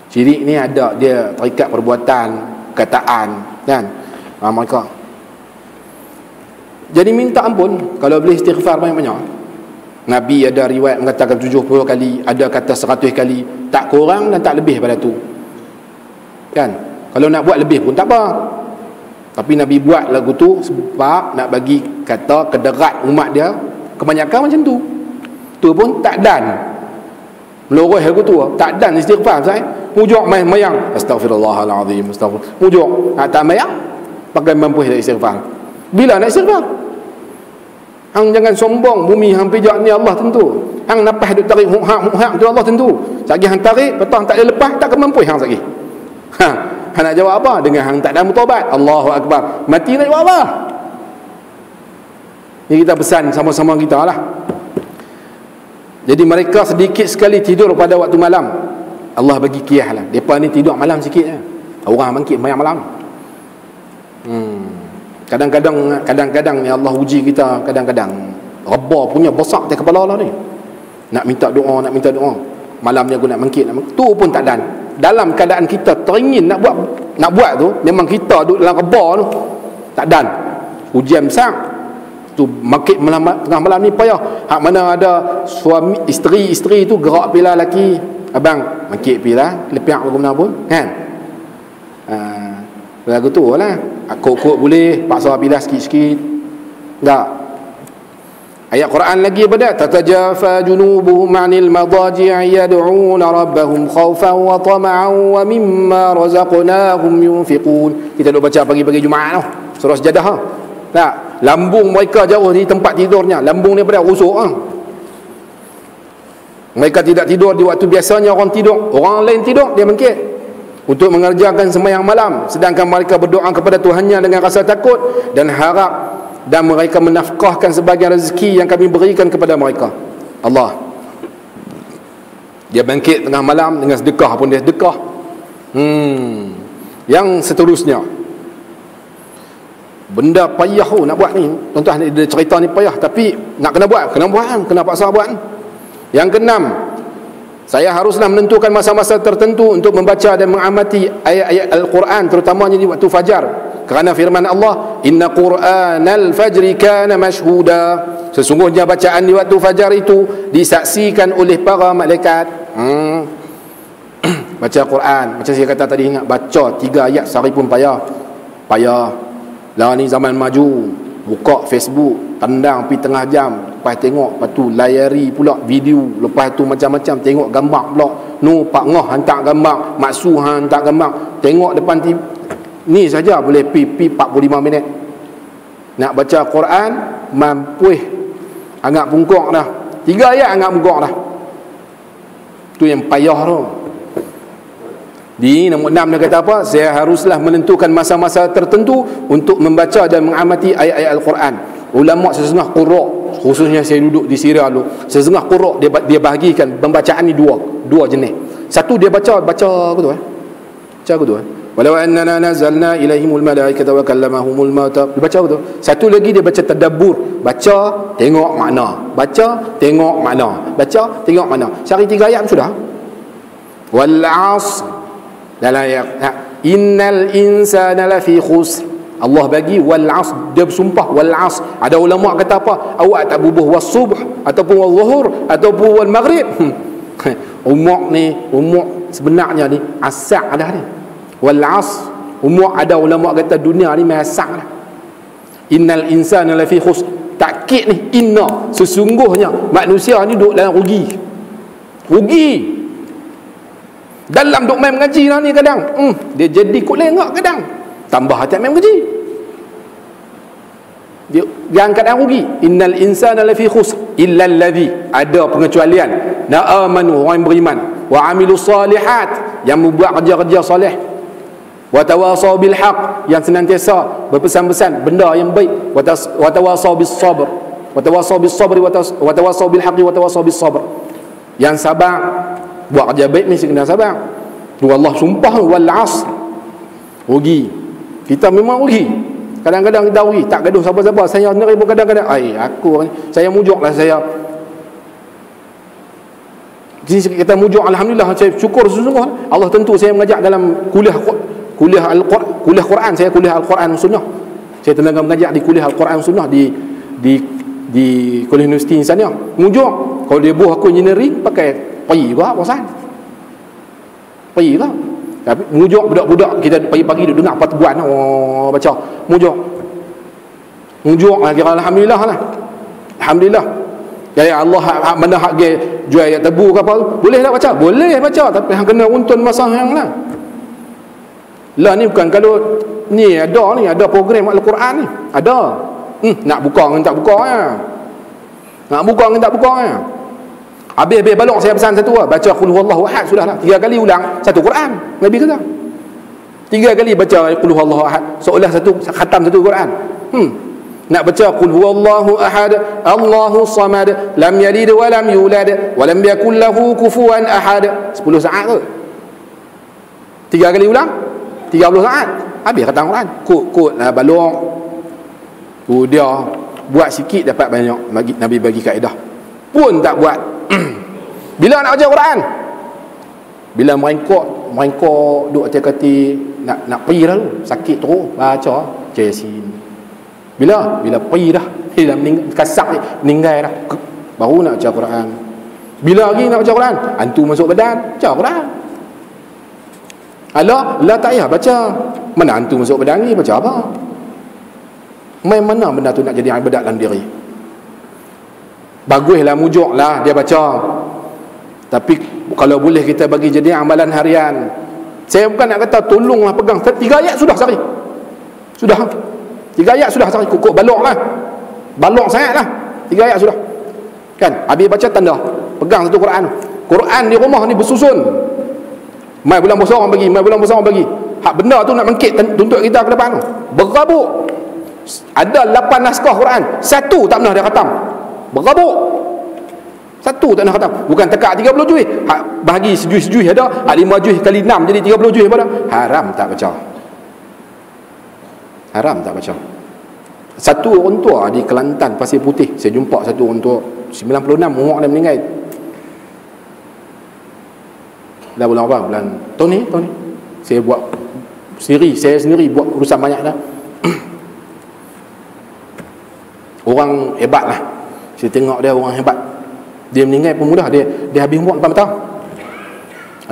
Syirik ni ada dia terikat perbuatan, kataan, kan? Mereka. Jadi minta ampun, kalau boleh istighfar banyak-banyak. Nabi ada riwayat mengatakan 70 kali, ada kata 100 kali, tak kurang dan tak lebih pada tu. Kan? Kalau nak buat lebih pun tak apa. Tapi Nabi buat lagu tu sebab nak bagi kata kederat umat dia, kebanyakan macam tu. Tu pun tak dan. Meloreh lagu tu, tak dan istighfar saya. Mujuk main mayang, astagfirullahalazim, astagfirullah. Mujuk, tak mayang, pakai mampu dah istighfar. Bila nak istighfar? Hang jangan sombong, bumi hang pijak ni Allah tentu. Hang napas duk tarik hak tu Allah tentu. Sagi hang tarik, petang tak boleh lepas, tak kemampu hang sagi. Hang nak jawab apa? Dengan hang tak ada bertaubat. Allahu akbar. Mati nak jawab apa? Ni kita pesan sama-sama kita lah. Jadi mereka sedikit sekali tidur pada waktu malam. Allah bagi qiyah lah. Depa ni tidur malam sikit je. Orang bangkit malam. Kadang-kadang ni Allah uji kita, kadang-kadang reba punya besar atas kepala lah ni. Nak minta doa. Malamnya aku nak bangkit. Tu pun tak dan. Dalam keadaan kita teringin nak buat tu, memang kita duduk dalam reba tu, tak dan. Ujian besar. Tu makit tengah malam ni payah. Hak mana ada suami isteri tu gerak pila laki, abang makit pila lepiak ke mana pun, kan? Lagu tu lah. Kok boleh paksa pila sikit-sikit. Tak. Ayat Quran lagi pada tatajafa junubuhum 'anil madaji'i yad'una rabbahum khaufan wa tama'an wa mimma razaqnahum yunfiqun. Kita duk baca pagi-pagi Jumaat tu, surah Sajdah. Tak, lambung mereka jauh di tempat tidurnya. Lambung ni pada rusuk. Mereka tidak tidur di waktu biasanya orang tidur. Orang lain tidur, dia bangkit untuk mengerjakan sembahyang malam, sedangkan mereka berdoa kepada Tuhannya dengan rasa takut dan harap, dan mereka menafkahkan sebagian rezeki yang kami berikan kepada mereka. Allah, dia bangkit tengah malam dengan sedekah pun dia sedekah. Yang seterusnya, benda payah nak buat ni, tuan-tuan, dia cerita ni payah, tapi nak kena buat, kena paksa buat. Yang keenam, saya haruslah menentukan masa-masa tertentu untuk membaca dan mengamati ayat-ayat Al-Quran, terutamanya di waktu fajar, kerana firman Allah, inna Qur'anal fajri kana mashhuda, sesungguhnya bacaan di waktu fajar itu disaksikan oleh para malaikat. Baca Quran, macam saya kata tadi, ingat baca 3 ayat sehari pun payah. Lah ni zaman maju, buka Facebook, tendang pergi tengah jam, lepas tengok, lepas tu layari pula video, lepas tu macam-macam, tengok gambar pula. Pak Ngoh hantar gambar, Mak Su hantar gambar, tengok depan TV. Ni saja boleh pi 45 minit. Nak baca Quran, mampuih agak pungkok dah. 3 ayat agak pungkok dah. Tu yang payah tu. Di nombor 6 dia kata apa? Saya haruslah menentukan masa-masa tertentu untuk membaca dan mengamati ayat-ayat Al-Quran. Ulama sesengah qurra, khususnya saya duduk di Syria dulu, sesengah qurra dia bahagikan pembacaan ni dua jenis. Satu dia baca aku tu baca aku tu walau annana nazzalna ilaihimul malaikata wa kallamahumul mauta, dia baca aku tu. Satu lagi dia baca tadabbur, baca tengok makna, baca tengok makna, baca tengok makna. Sehari 3 ayat sudah. Wal 'asr, dalam ayat innal insana lafi khusr, Allah bagi wal 'asr, dia bersumpah wal 'asr. Ada ulama kata apa? Awak tak bubuh was subh ataupun wal zuhur ataupun wal maghrib. Umur sebenarnya ni asak dah ni. Wal 'asr, umur ada ulama kata dunia ni masak dah. Innal insana lafi khusr, takkid ni inna, sesungguhnya manusia ni duduk dalam rugi. Dalam duk main mengaji lah ni kadang dia jadi kok lengak kadang, tambah hati main mengaji, dia angkat rugi. Innal insana lafi khusr illa alladhi, ada pengecualian, na amanu, orang yang beriman, wa amilus salihat, yang membuat kerja-kerja soleh, wa tawasaw bil haq, yang senantiasa berpesan-pesan benda yang baik, wa tawasaw bis sabr, wa tawasaw bis sabri wa tawasaw bil haqqi wa tawasaw bis sabr, yang sabar, buat kerja baik mesti kena sabar. Tu Allah sumpah wal 'asr, rugi. Kita memang rugi. Kadang-kadang kita rugi, tak gaduh siapa-siapa. Saya sendiri pun kadang-kadang, aku saya mujuklah saya Sini kita mujuk, alhamdulillah, saya syukur sesungguhnya Allah tentu saya mengajar dalam kuliah Quran, saya kuliah Al-Quran Sunnah. Saya tenaga mengajar di kuliah Al-Quran Sunnah di kuliah universiti sana. Mujuk, kalau dia buah aku engineering pakai pi juga bosan. Pi lah. Tapi mujuk budak-budak kita pagi-pagi duduk dengar pertebuan, oh baca mujuk lah, kira alhamdulillah lah. Alhamdulillah. Jadi Allah mana hak dia jual ayat tebu ke apa, boleh tak baca? Boleh baca, tapi hang kena untun masa hang lah. Lah ni bukan kalau ni ada program Al-Quran ni. Ada. Nak buka dengan tak buka ya. Nak buka dengan tak buka ya. Habis balok saya pesan satu lah, baca qul huwallahu ahad sudahlah. 3 kali ulang satu Quran. Nabi kata. 3 kali baca qul huwallahu ahad, seolah satu khatam satu Quran. Nak baca qul huwallahu ahad, Allahus samad, lam yalid wa lam yulad wa lam yakul lahu kufuwan ahad. 10 saat tu. 3 kali ulang 30 saat. Habis khatam Quran. Kut lah balok. Dia buat sikit dapat banyak. Nabi bagi kaedah. Pun tak buat. Bila nak baca Quran? Bila merengkok duk hati-hati nak pergi dah tu. Sakit terus baca Yasin. Bila pergi dah, bila kasak ni meninggal dah, baru nak baca Quran. Bila lagi nak baca Quran? Hantu masuk badan, baca Quran. Alah, tak payah baca. Mana hantu masuk badan ni, baca apa? Main mana benda tu nak jadi ibadat dalam diri? Baguslah, mujuk lah dia baca. Tapi kalau boleh kita bagi jadi amalan harian. Saya bukan nak kata tolonglah pegang 3 ayat sudah sehari. Sudah. 3 ayat sudah sehari. Kukuk balok lah. Balok sangat lah. 3 ayat sudah. Kan? Habis baca tanda. Pegang satu Quran. Quran di rumah ni bersusun. Mai bulan puasa orang bagi. Hak benda tu nak mengkit tuntut kita ke depan tu. Berabuk. Ada 8 naskah Quran. Satu tak pernah dia khatam. Berabuk. Satu tak pernah khatam. Bukan tekak 30 juih. Hak bahagi sejuih-sejuih ada. Hak 5 juih kali 6 jadi 30 juih pada. Haram tak baca. Haram tak baca. Satu orang tua di Kelantan Pasir Putih, saya jumpa satu orang tua 96, umur dia meninggal. Dah bulan apa? Bulan tahun ni. Saya buat saya sendiri buat urusan banyak dah. Orang hebat lah. Saya tengok dia orang hebat. Dia meninggal pun mudah. Dia habis umur 4 tahun.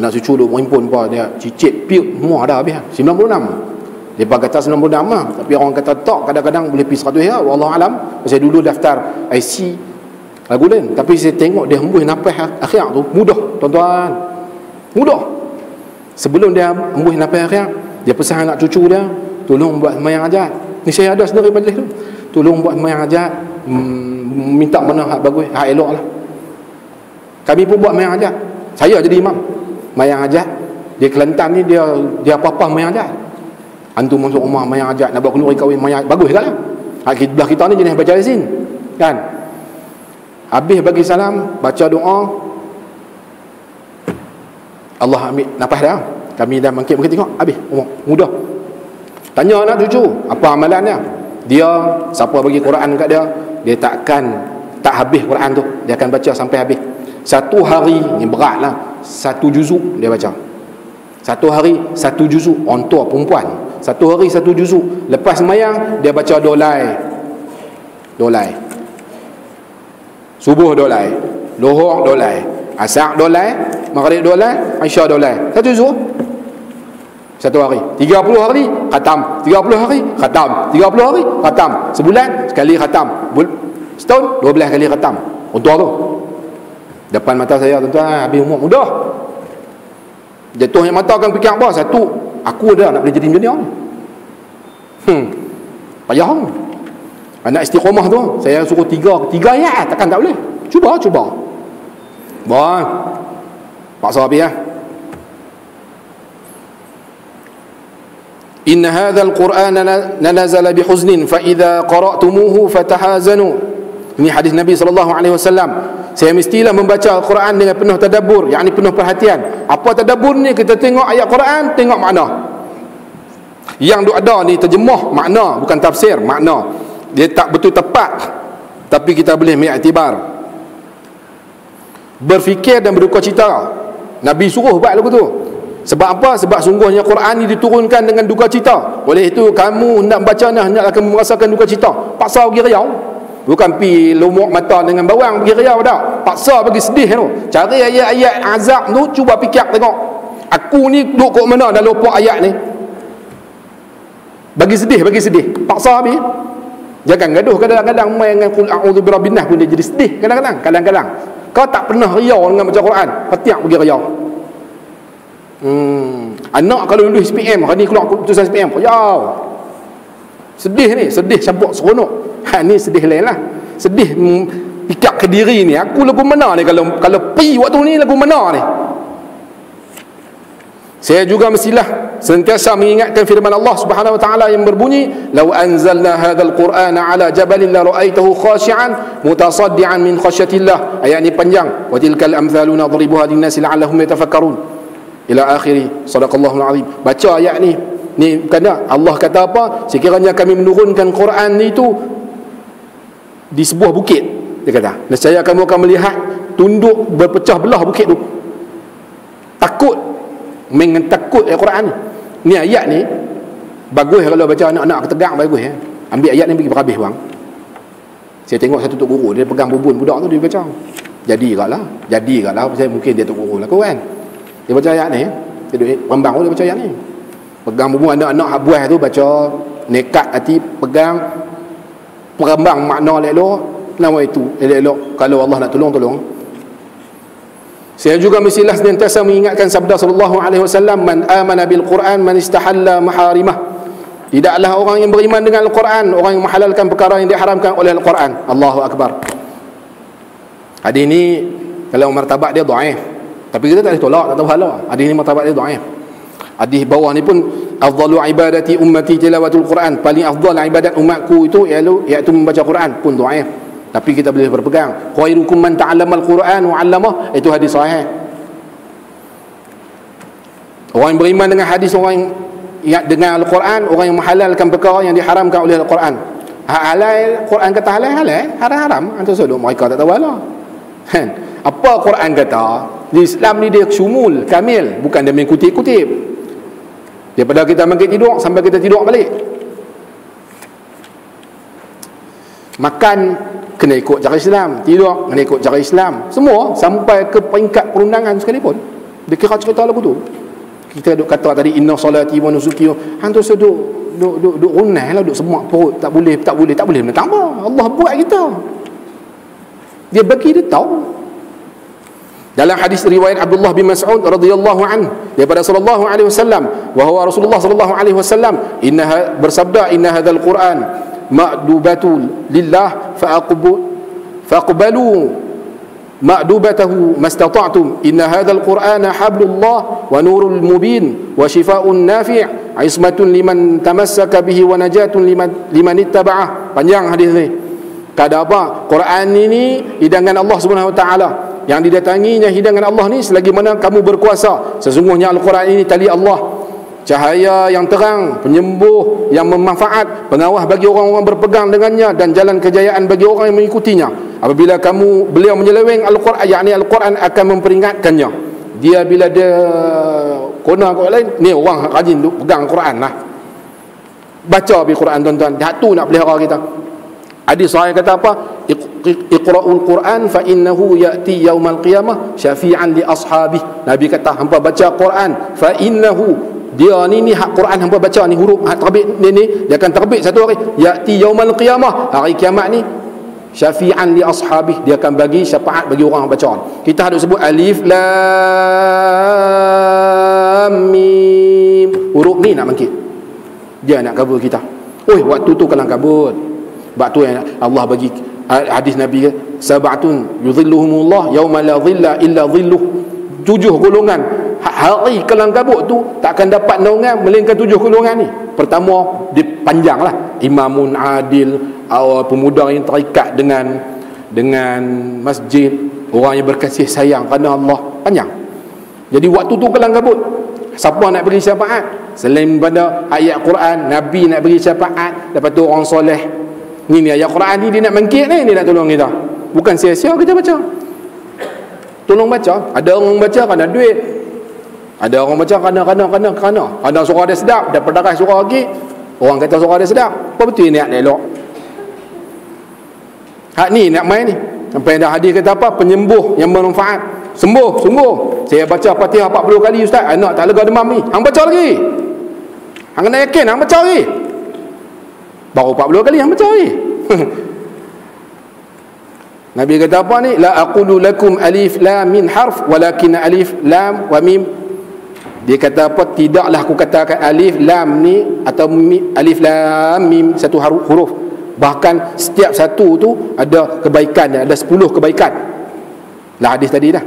Anak cucu duk merimpun apa, dia cicit piut semua dah habis 96. Dia kata 96 lah. Tapi orang kata tak, kadang-kadang boleh pergi 100 ya. Wallahualam. Saya dulu daftar IC lagu lain. Tapi saya tengok dia hembus nafas akhir tu mudah, tuan-tuan. Mudah. Sebelum dia hembus nafas akhir, dia pesan anak cucu dia, tolong buat sembahyang hajat. Ni saya ada sendiri majlis tu. Tolong buat sembahyang hajat. Minta mana hak bagus, hak elok lah. Kami pun buat sembahyang hajat. Saya jadi imam sembahyang hajat. Dia Kelantan ni dia apa-apa sembahyang hajat. Hantu masuk rumah mayang ajak, nak buat keluri kahwin mayang, bagus kan lah. Belah kita ni jenis baca Yasin kan. Habis bagi salam, baca doa, Allah ambil nafas dah. Kami dah mangkit tengok habis mudah. Tanya anak cucu apa amalan dia, siapa bagi Quran kat dia tak habis Quran tu, dia akan baca sampai habis. Satu hari ni berat lah, 1 juzuk dia baca. Satu hari 1 juzuk. Orang tua perempuan, 1 hari 1 juzuk. Lepas semayang dia baca dolai. Subuh dolai, Lohor dolai, Asar dolai, Maghrib dolai, Isya dolai. 1 juzuk. 1 hari. 30 hari khatam. 30 hari khatam. 30 hari khatam. Sebulan sekali khatam. Setahun 12 kali khatam. Untuk tu depan mata saya, tuan-tuan, habis umur mudah. Jatuhnya mata akan fikir apa? Satu, aku dah nak boleh jadi dunia ni. Payah. Anak istiqomah tu, saya suruh 3 ayat, takkan tak boleh. Cuba. Bon. Paksa habis ya. Inna hadzal Qur'ana nazala bihuznin fa idza qara'tumuhu fatahazanu. Ini hadis Nabi SAW. Saya mestilah membaca Al-Quran dengan penuh tadabbur, yakni penuh perhatian. Apa tadabbur ni? Kita tengok ayat Quran, tengok makna. Yang ada ni terjemah makna, bukan tafsir, makna. Dia tak betul tepat, tapi kita boleh mengiktibar. berfikir dan berduka cita. Nabi suruh buat lagu tu. Sebab apa? Sebab sungguhnya Quran ni diturunkan dengan duka cita. Oleh itu kamu hendak baca ni, hendaklah kamu merasakan duka cita. Paksa pergi riau. Bukan pi lumuk mata dengan bawang pergi riau dah. Paksa pergi sedih tu. Cari ayat-ayat azab tu, cuba fikir tengok. Aku ni duduk kat mana dah lupa ayat ni. Bagi sedih. Paksa habis. Jangan gaduh kadang-kadang main dengan qul a'udzu birabbin nas pun dia jadi sedih kadang-kadang. Kau tak pernah riau dengan baca Quran, ketiak pergi riau. Anak kalau dulu SPM, hari ni keluar keputusan SPM, riau. Sedih ni, sedih campur seronok. Ni sedih lain lah. Sedih fikir ke diri ni, aku lagu mana ni kalau pi waktu ni lagu mana ni. Saya juga mestilah sentiasa mengingatkan firman Allah Subhanahu wa taala yang berbunyi, "Lau anzalna hadzal Qur'ana 'ala jabalin la ra'aitahu khashi'an mutasaddian min khasyatillah." Ayat ni panjang. "Wa tilkal amthalu nadribuha lin-nasi la'allahum yatafakkarun." Ila akhiri. Sadaqallahul azim. Baca ayat ni. Ni kerana Allah kata apa? Sekiranya kami menurunkan Quran ni tu di sebuah bukit, dia kata, nescaya kamu akan melihat tunduk berpecah belah bukit tu. Takut, takut Al-Quran ni. Ni ayat ni bagus kalau baca anak-anak ketegak, bagus ya. Ambil ayat ni pergi berhabis bang. Saya tengok satu tok guru dia pegang bubun budak tu dia baca. Jadi gatlah pasal mungkin dia tok guru lah kan. Dia baca ayat ni, dia duduk rambang dia baca ayat ni. Pegang bubun anak-anak buah tu baca, nekat hati pegang, perambang makna elok-elok, nama itu elok-elok. Kalau Allah nak tolong. Saya juga mestilah senantiasa mengingatkan sabda sallallahu alaihi wasallam, "Man amana bil Quran man istahalla maharimah." Tidaklah orang yang beriman dengan Al-Quran orang yang menghalalkan perkara yang diharamkan oleh Al-Quran. Allahu akbar. Hadis ni kalau martabat dia dhaif, tapi kita tak boleh tolak, tak tahu hala. Hadis ni martabat dia dhaif. Hadis bawah ni pun, "Afdalu ibadati ummati tilawatul Quran." Paling afdal ibadat umatku itu iaitu membaca Quran, pun dhaif. Tapi kita boleh berpegang. "Khairukum man ta'allamal Quran wa 'allamah." Itu hadis sahih. Orang yang beriman dengan hadis, orang yang dengan Al-Quran, orang yang menghalalkan perkara yang diharamkan oleh Al-Quran. Halal, Quran kata halal, haram. Antum sudut mereka tak tahu lah. Apa Quran kata? Di Islam ni dia syumul, kamil, bukan dia main kutip-kutip. Daripada kita bangkit tidur sampai kita tidur balik. Makan kena ikut cara Islam, tidur kena ikut cara Islam, semua sampai ke peringkat perundangan sekalipun dia kira cerita lagu tu. Kita duk kata tadi inna salati wa nusuki, hang tu duk runai lah, duk semak perut, tak boleh tak apa. Allah buat kita, dia bagi dia tahu. Dalam hadis riwayat Abdullah bin Mas'ud radhiyallahu anhu daripada sallallahu alaihi wasallam, bahawa Rasulullah sallallahu alaihi wasallam bersabda, "Inna hadzal Quran ma'dubatul lillah faqbalu ma'dubatahu mastata'tum. Inna hadzal Qur'ana hablullah wa nurul mubin wa shifaa'un nafi', 'ismatun liman tamassaka bihi wa najatun liman ittaba'ah." Panjang hadis ni. Kata apa? Quran ini hidangan Allah Subhanahu wa taala. Yang didatanginya hidangan Allah ni selagi mana kamu berkuasa. Sesungguhnya Al-Quran ini tali Allah, cahaya yang terang, penyembuh yang bermanfaat, pengawal bagi orang-orang berpegang dengannya, dan jalan kejayaan bagi orang yang mengikutinya. Apabila beliau menyeleweng Al-Quran, yakni Al-Quran akan memperingatkannya. Dia bila dia kona kat lain, ni orang rajin pegang Quran lah, baca Quran tuan-tuan. Hak tu nak pelihara kita. Hadis sahih kata apa? Iqra'ul Quran fa innahu ya'ti yaumal qiyamah syafi'an li ashabih. Nabi kata hampa baca Quran, fa innahu, dia ni hak Quran hampa baca ni, huruf hak terbit ni dia akan terbit satu hari, ya'ti yaumal qiyamah, hari kiamat ni, syafi'an li ashabih, dia akan bagi syafaat bagi orang yang baca. Kita harus sebut alif lam mim, huruf ni nak bangkit, dia nak kabul kita. Waktu tu kalang kabut. Sebab tu yang Allah bagi hadis Nabi, sab'atun yudhilluhumullah yauma la dhilla illa dhilluh. 7 golongan hari kelang kabut tu takkan dapat naungan melainkan 7 golongan ni. Pertama, dia panjang lah, imamun adil, pemuda yang terikat dengan masjid, orang yang berkasih sayang kerana Allah. Panjang. Jadi waktu tu kelang kabut, siapa nak beri syafaat selain pada ayat Quran? Nabi nak beri syafaat, lepas tu orang soleh. Ni ayat Quran ni dia nak bangkit ni, dia nak tolong kita. Bukan sia-sia kita baca. Tolong baca. Ada orang baca kerana duit, ada orang baca kerana suara dia sedap, dapat darah suara lagi. Orang kata suara dia sedap. Apa betul niat dia elok? Hak ni nak main ni. Sampai ada hadis kata apa? Penyembuh yang bermanfaat. Sembuh, sungguh. Saya baca Fatihah 40 kali ustaz, anak tak lega demam ni. Hang baca lagi. Hang kena yakin, hang baca lagi. Baru 40 kali hang baca lagi. Nabi kata apa ni? La aqulu lakum alif lam min harf walakin alif lam wa mim. Dia kata apa? Tidaklah aku katakan alif lam ni atau alif lam mim satu huruf. Bahkan setiap satu tu ada kebaikan, ada 10 kebaikan. Lah hadis tadi dah.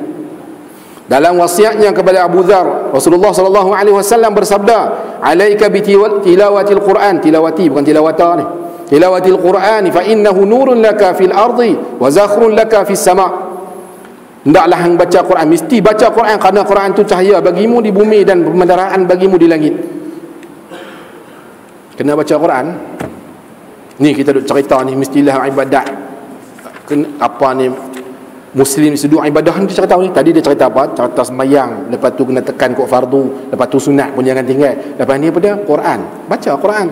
Dalam wasiatnya kepada Abu Dzar, Rasulullah sallallahu alaihi wasallam bersabda, "Alaika bi tilawatil Quran." Tilawati bukan tilawata ni. Tilawatil Quran fa innahu nurun laka fil ardi wa zakhrun laka fis sama'. Hendaklah hang baca Quran, mesti baca Quran kerana Quran tu cahaya bagimu di bumi dan pemandaraan bagimu di langit. Kena baca Quran. Ni kita duk cerita ni mestilah ibadat. Apa ni Muslim seduk ibadah ni cerita ni. Tadi dia cerita apa? Cerita sembahyang, lepas tu kena tekan kok fardu, lepas tu sunat pun jangan tinggal. Lepas ni pada Quran. Baca Quran.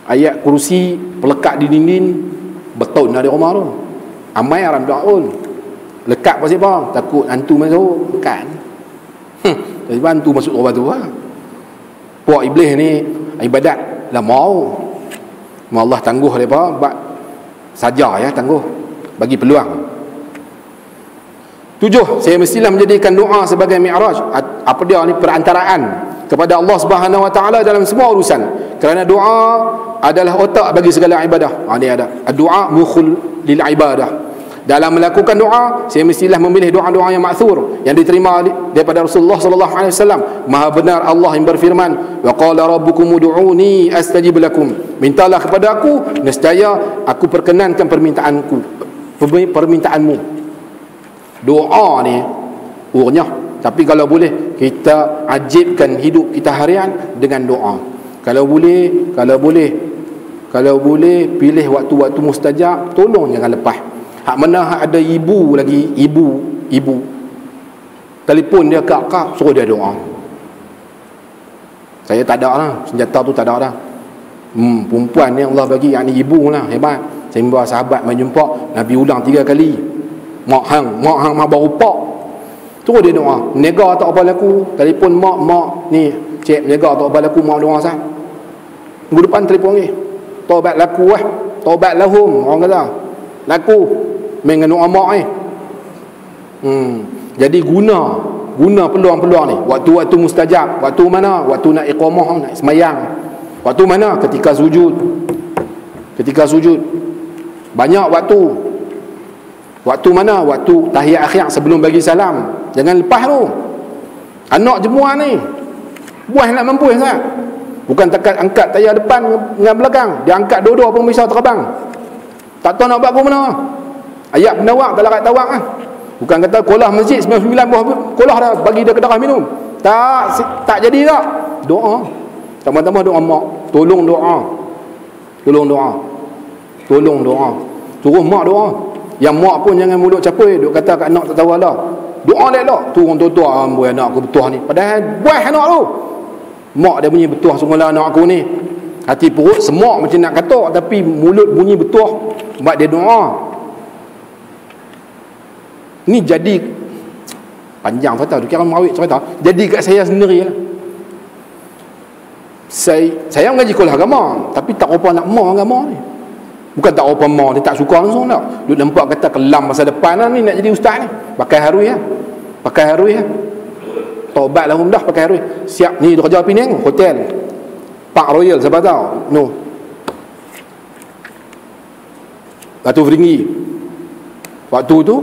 Ayat kursi pelekat di dinding betul ada rumah tu. Amai aram daun. Lekat pasal apa? Takut hantu masuk. Bukan. Jadi hantu masuk rumah tu lah. Puak iblis ni ibadat lah mau. Allah tangguh mereka buat saja ya, tangguh bagi peluang. 7, saya mestilah menjadikan doa sebagai mi'raj. Apa dia ni? Perantaraan kepada Allah Subhanahu Wa Taala dalam semua urusan. Kerana doa adalah otak bagi segala ibadah. Ni ada doa mukhul lil ibadah. Dalam melakukan doa, saya mestilah memilih doa-doa yang ma'thur, yang diterima daripada Rasulullah sallallahu alaihi wasallam. Maha benar Allah yang berfirman, wa qala rabbukum ud'uni astajib lakum. Mintalah kepada aku, nescaya aku perkenankan permintaanmu. Doa ni urnya, tapi kalau boleh kita ajibkan hidup kita harian dengan doa. Kalau boleh pilih waktu-waktu mustajab, tolong jangan lepas. Hak mana hak ada ibu lagi, ibu telefon dia kak suruh dia doa. Saya tak ada lah, senjata tu tak ada dah. Perempuan ni Allah bagi, yang ni ibu lah, hebat. Saya membawa sahabat menjumpa Nabi ulang 3 kali. Mak hang baru pak. Suruh dia doa. Nega tak apa laku, telefon mak ni, cik nega tak apa laku, mak doa sah. Minggu depan telefon ni. Taubat laku lah. Taubat lahum orang kata. Laku mengenu amak ni. Jadi guna peluang-peluang ni. Waktu-waktu mustajab. Waktu mana? Waktu nak iqamah, nak semayang. Waktu mana? Ketika sujud. Banyak waktu. Waktu mana? Waktu tahiyat akhir sebelum bagi salam. Jangan lepas tu. Anak jemua ni buah nak mampu sangat. Bukan takat angkat tayar depan dengan belakang. Dia angkat dua-dua pun bisa terbang. Tak tahu nak buat ke mana. Ayat penawak tak larat tawak lah. Bukan kata kolah masjid 99 buah kolah dah bagi dia kedarah minum. Tak jadi tak. Doa. Tambah-tambah doa mak. Tolong doa. Suruh mak doa. Yang mak pun jangan mulut capui. Duk kata kat anak tak tahu Allah. Doa dia lah. Tu orang tua-tua amboi anak aku betuah ni. Padahal buah anak tu. Mak dia bunyi betuah semula anak aku ni. Hati perut semak macam nak katok, tapi mulut bunyi betuah. Buat dia doa. Ni jadi panjang cerita tu, kira mawik cerita. Jadi kat saya sendiri lah. Saya mengaji kuliah agama, tapi tak apa nak mau agama ni. Bukan tak apa mau, dia tak suka langsung tak. Duk nampak kata kelam masa depan lah ni nak jadi ustaz ni. Pakai harui lah. Taubat lah dah pakai harui. Siap ni dia kerja Penang, hotel Park Royal, siapa tahu? No. Batu Feringgi. Waktu tu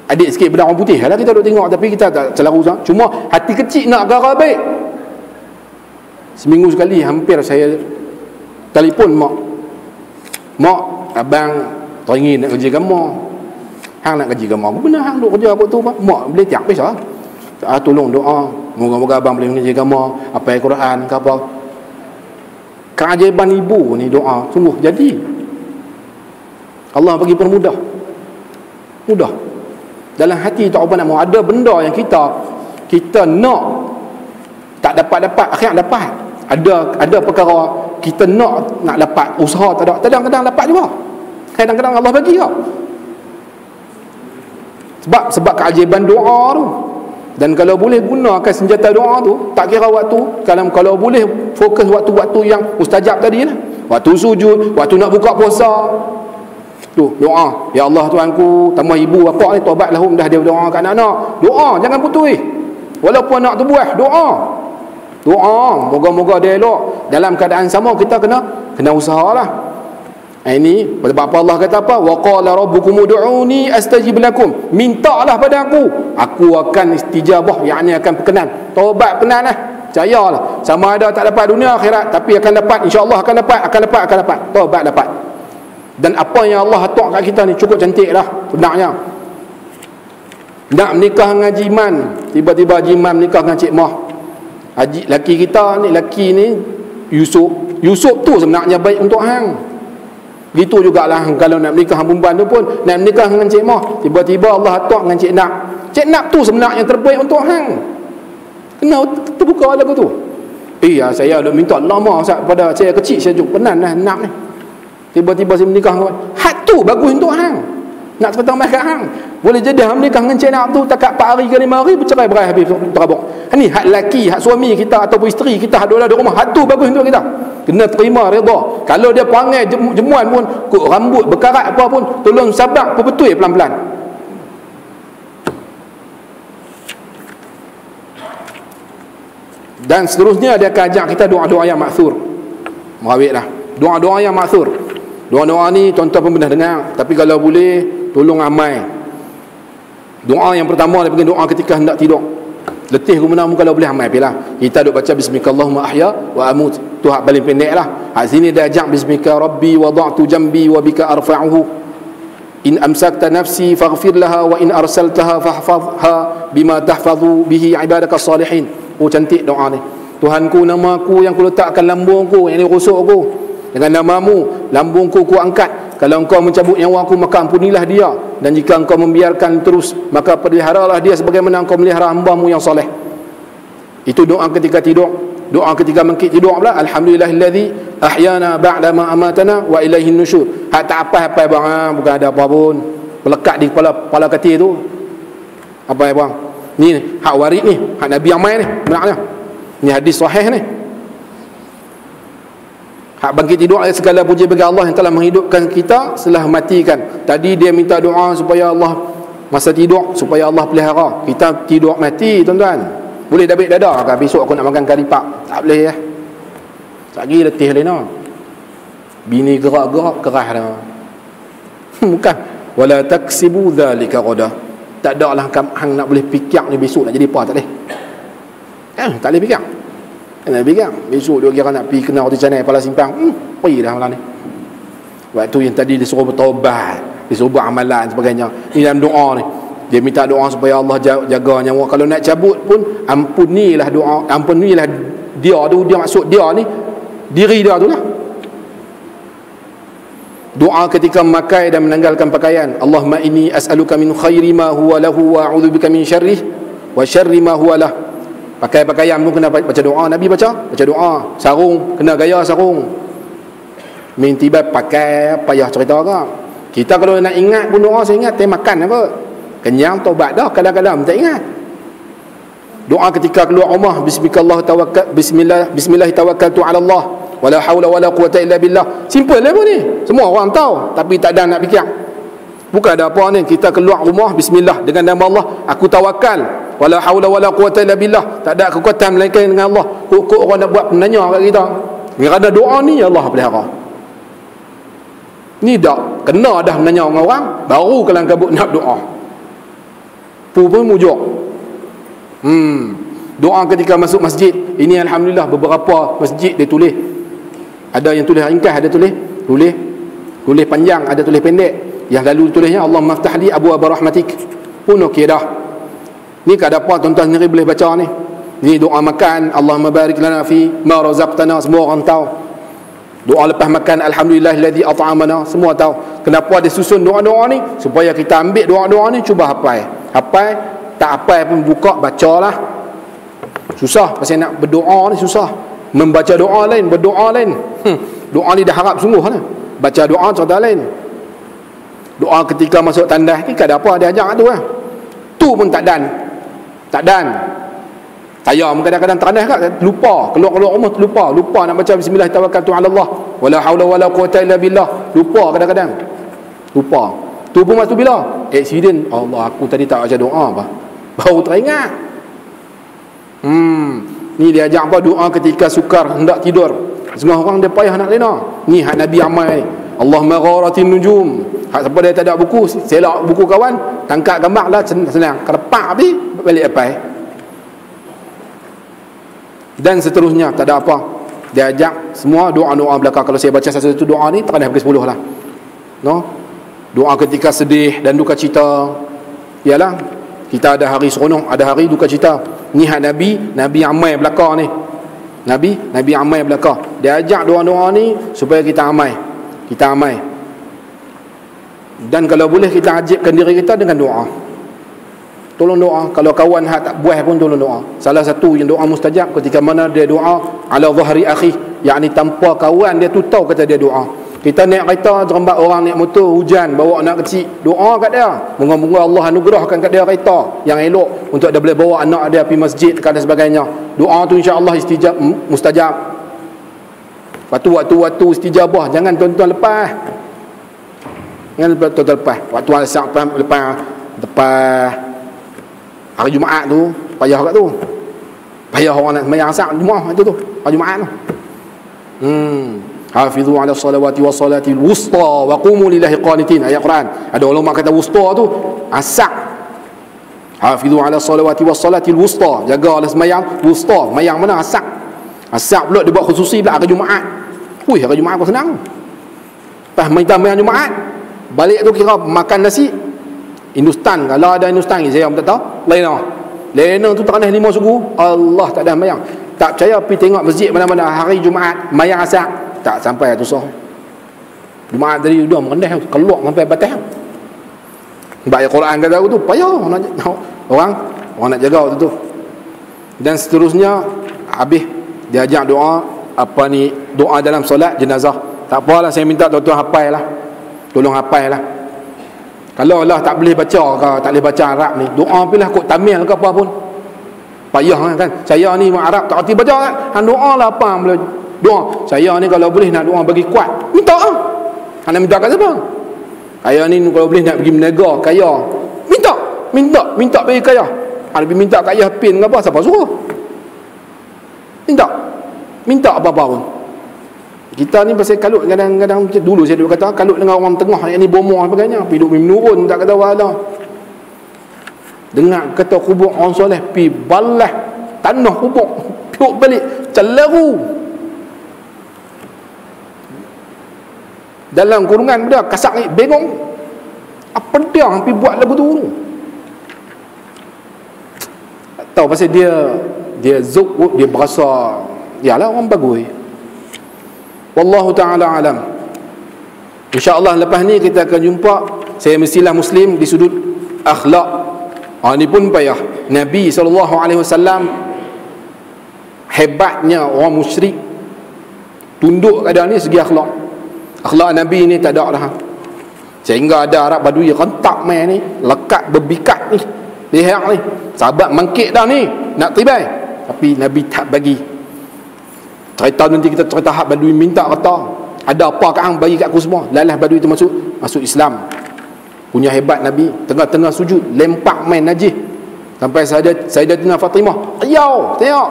adik sikit bedah orang putih lah kita duk tengok, tapi kita tak selalu sangat. Cuma hati kecil nak gara baik. Seminggu sekali hampir saya telefon mak, abang teringin nak kerja gambar. Hang nak kerja gambar. Benar hang duk kerja apa tu mak? Mak boleh tiap biasa. Tolong doa. Moga-moga abang boleh kerja gambar, apa Al-Quran ke apa. Keajaiban ibu ni doa sungguh jadi. Allah bagi permudah. Mudah. Dalam hati tak apa nak mau. Ada benda yang kita nak tak dapat, akhirnya dapat. Ada perkara kita nak dapat, usaha tak ada, kadang-kadang dapat juga. Kadang-kadang Allah bagi kau. Sebab keajaiban doa tu. Dan kalau boleh gunakan senjata doa tu, tak kira waktu, kalau boleh fokus waktu-waktu yang mustajab tadi lah. Waktu sujud, waktu nak buka puasa. Tu doa, ya Allah Tuhanku, tambah ibu bapa ni taubat lahum, dah dia doa kat anak-anak. Doa jangan putus. Walaupun anak tu buah, doa. Moga-moga dia elok. Dalam keadaan sama kita kena usahalah. Ini sebab apa Allah kata apa? Wa qala rabbukum ud'uni astajib lakum. Mintalah pada aku akan istijabah, yakni akan berkenan. Taubat penanlah. Percayalah. Sama ada tak dapat dunia akhirat, tapi akan dapat, insya-Allah akan dapat. Taubat dapat. Dan apa yang Allah atuk kat kita ni cukup cantik dah sebenarnya. Nak menikah dengan jiman, tiba-tiba jiman menikah dengan Cik Mah. Haji laki kita ni, laki ni Yusuf tu sebenarnya baik untuk hang. Gitu jugalah kalau nak menikah dengan perempuan tu pun, nak menikah dengan Cik Mah, tiba-tiba Allah atuk dengan Cik Nak. Cik Nak tu sebenarnya terbaik untuk hang. Kena terbuka lagu tu. Saya dah minta lama Ustaz, pada saya kecil saya juga penan dah nak ni. Tiba-tiba saya menikah dengan hak tu bagus untuk hang. Nak cerita mai kat hang. Boleh jadi hang menikah dengan Cik Nak tu takat 4 hari ke 5 hari bercerai berai habis terabuk. Ni hak laki, hak suami kita ataupun isteri kita hak duduk di rumah, hak tu bagus untuk kita. Kena terima redha. Kalau dia perangai jemuan pun, kut rambut berkarat apa pun, tolong sabar betul pelan-pelan. Dan seterusnya dia akan ajak kita doa-doa yang maksur. Merawitlah. Doa-doa yang maksur. Doa-doa ni tuan-tuan pun pernah dengar, tapi kalau boleh tolong amal. Doa yang pertama daripada doa ketika hendak tidur. Letih ke mana kalau boleh amal pilah. Kita duk baca bismikallahumma ahya wa amut. Tu hak paling pendek lah. Hak sini dia ajak bismika rabbi wada'tu jambi wa bika arfa'uhu. In amsakta nafsi faghfir laha wa in arsaltaha fahfazha bima tahfazu bihi ibadaka salihin. Oh cantik doa ni. Tuhanku, namaku yang ku letakkan lambungku, yang ni rusukku, dengan namamu lambungku ku angkat. Kalau engkau mencabut nyawa aku, maka ampunilah dia. Dan jika engkau membiarkan terus, maka peliharalah dia sebagaimana engkau melihara hamba-Mu yang soleh. Itu doa ketika tidur. Doa ketika mengkit tidur pula, alhamdulillahillazi ahyana ba'da ma amatana wa ilaihin nusyur. Hak tak apa-apa bang, bukan ada apa pun. Melekat di kepala katil tu. Apa ya bang? Ni hak warid ni, hak Nabi yang main ni, benarnya. Ni hadis sahih ni. Hak bangkit tidur adalah segala puji bagi Allah yang telah menghidupkan kita setelah matikan. Tadi dia minta doa supaya Allah masa tidur, supaya Allah pelihara. Kita tidur mati tuan-tuan. Boleh dabik dada ke besok aku nak makan kari pak? Tak boleh ya. Lagi letih lena. Bini gerak-gerak kerah dah. Bukan. Wala taksibu dzalika qada. Tak ada lah hang nak boleh fikir ni besok nak jadi apa, tak boleh. Tak boleh fikir. Kena fikir. Besok dia kira nak pergi kena roti canai kepala simpang. Pergi dah malam ni. Waktu yang tadi disuruh bertaubat, disuruh buat amalan sebagainya. Ini dalam doa ni. Dia minta doa supaya Allah jaga nyawa. Kalau nak cabut pun, ampunilah doa, ampunilah dia tu. Dia maksud dia ni diri dia tu lah. Doa ketika memakai dan menanggalkan pakaian. Allahumma inni as'aluka min khairi ma huwa lahu wa a'udzubika min syarrih wa syarri ma huwa lah. Pakai pakaian pun kena baca doa. Nabi baca doa. Sarung kena gaya sarung. Min tiba pakai payah cerita ke. Kita kalau nak ingat pun doa, saya ingat makan apa. Kenyang taubat dah, kadang-kadang tak ingat. Doa ketika keluar rumah, bismillah tawakkaltu ala Allah wala haula wala quwata illa billah. Simple lah pun ni. Semua orang tahu, tapi tak ada nak fikir. Bukan ada apa ni, kita keluar rumah bismillah dengan nama Allah, aku tawakal wala haula wala quwata illa billah. Tak ada kekuatan melainkan dengan Allah. Kok orang nak buat penanya kat kita. Kerana doa ni Allah pelihara. Ni dak kena dah menanya orang, baru kalang kabut nak doa. Pun mujuk. Doa ketika masuk masjid. Ini alhamdulillah beberapa masjid dia tulis. Ada yang tulis ringkas, ada tulis panjang, ada tulis pendek. Yang lalu tulisnya Allahumma ftah li abwaaba rahmatik. Pun okey dah. Ni kada apa tuan-tuan sendiri boleh baca ni. Ni doa makan, Allahumma barik lana fi ma razaqtana, semua orang tahu. Doa lepas makan, alhamdulillahilladzi at'amana, semua tahu. Kenapa dia susun doa-doa ni? Supaya kita ambil doa-doa ni, cuba hafal. Hafal, tak hafal pun buka, bacalah. Susah pasal nak berdoa ni susah. Membaca doa lain, berdoa lain. Doa ni dah harap sungguh lah. Baca doa cerita lain. Doa ketika masuk tandas ni kada apa dia ajak tu lah. Tu pun tak dan. Tak dan. Saya kadang-kadang tandas kat lupa, keluar rumah lupa nak baca bismillah tawakkaltu ala Allah wala haula wala quwata illa billah. Lupa kadang-kadang. Lupa. Tu pun masa bila? Accident. Allah, aku tadi tak baca doa apa. Baru teringat. Ni dia ajak apa doa ketika sukar hendak tidur. Setengah orang dia payah nak lena. Ni hak Nabi amal ni. Allahumma gharatin nujum. Hak siapa dia tak ada buku, selak buku kawan, tangkap gambar lah senang. Kerepak habis balik apa. Dan seterusnya tak ada apa. Dia ajak semua doa-doa belakang. Kalau saya baca satu doa ni tak ada habis 10 lah. No? Doa ketika sedih dan duka cita. Yalah, kita ada hari seronok, ada hari duka cita. Ni hak Nabi amal belakang ni. Nabi amal belakang. Dia ajak doa-doa ni supaya kita amal. Dan kalau boleh kita ajibkan diri kita dengan doa. Tolong doa. Kalau kawan hak tak buah pun tolong doa. Salah satu yang doa mustajab ketika mana dia doa ala zahri akhi, yakni tanpa kawan dia tu tahu kata dia doa. Kita naik kereta terembat orang naik motor hujan bawa anak kecil, doa kat dia. Moga-moga Allah anugerahkan kat dia kereta yang elok untuk dia boleh bawa anak dia pergi masjid dan sebagainya. Doa tu insya-Allah istijab, mustajab. Waktu-waktu istijabah jangan tuan-tuan lepas. Jangan tuan-tuan lepas. Waktu asar lepas hari Jumaat tu payah kat tu. Payah orang nak sembahyang asar Jumaat tu hari Jumaat tu. Hafizu ala salawati wa salatil wusta wa qumu lillahi qanitin. Ayat Quran. Ada ulama kata wusta tu asar. Hafizu ala salawati wa salatil wusta. Jagalah sembahyang wusta. Sembahyang mana asar. Asar pula dia buat khususi pula hari Jumaat. Hari Jumaat kau senang. Lepas sembahyang Jumaat, balik tu kira makan nasi Hindustan. Kalau ada Hindustan saya tak tahu. Lena tu tanah 5 suku. Allah tak ada sembahyang. Tak percaya pergi tengok masjid mana-mana hari Jumaat sembahyang asar. Tak sampai tu sah. Jumaat tadi dah merendah keluar sampai batas. Baca Quran kata aku tu payah orang nak jaga tu. Dan seterusnya habis dia ajak doa apa ni, doa dalam solat jenazah. Tak apalah, saya minta tuan-tuan hafal lah. Tolong hafal lah. Kalau Allah tak boleh baca ke, tak boleh baca Arab ni, doa pilih kot Tamil ke apa pun. Payah kan. Saya ni Arab tak erti baca kan. Doa lah apa boleh doa. Saya ni kalau boleh nak doa bagi kuat, minta lah. Nak minta kat siapa? Saya ni kalau boleh nak pergi berniaga, kaya, minta bagi kaya. Ada pergi minta kaya pin ke apa, siapa suruh? Minta apa-apa pun. Kita ni pasal kalut kadang-kadang dulu saya dulu kata kalut dengan orang tengah yang ni bomoh sebagainya, hidup menurun tak kata wala. Dengar kata kubur orang soleh pi balas tanah kubur, piuk balik celaru. Dalam kurungan dia kasak ni bengong. Apa dia pergi buat lagu tu? Tak tahu pasal dia zuk, dia berasa yalah orang bagus. Wallahu ta'ala alam. InsyaAllah lepas ni kita akan jumpa. Saya mestilah Muslim di sudut akhlak. Ini pun payah. Nabi SAW hebatnya orang musyrik tunduk keadaan ni segi akhlak. Akhlak Nabi ni tak ada dah. Sehingga ada Arab Badui rentak main ni, lekat berbikat ni, leher ni, sahabat mangkit dah ni nak tibai, tapi Nabi tak bagi. Cerita nanti kita cerita hak Badui minta kata, ada apa kau bagi kat aku semua. Lalah Badui tu masuk Islam. Punya hebat Nabi, tengah-tengah sujud lempak main najis sampai Sayyidatina Fatimah ayau tengok.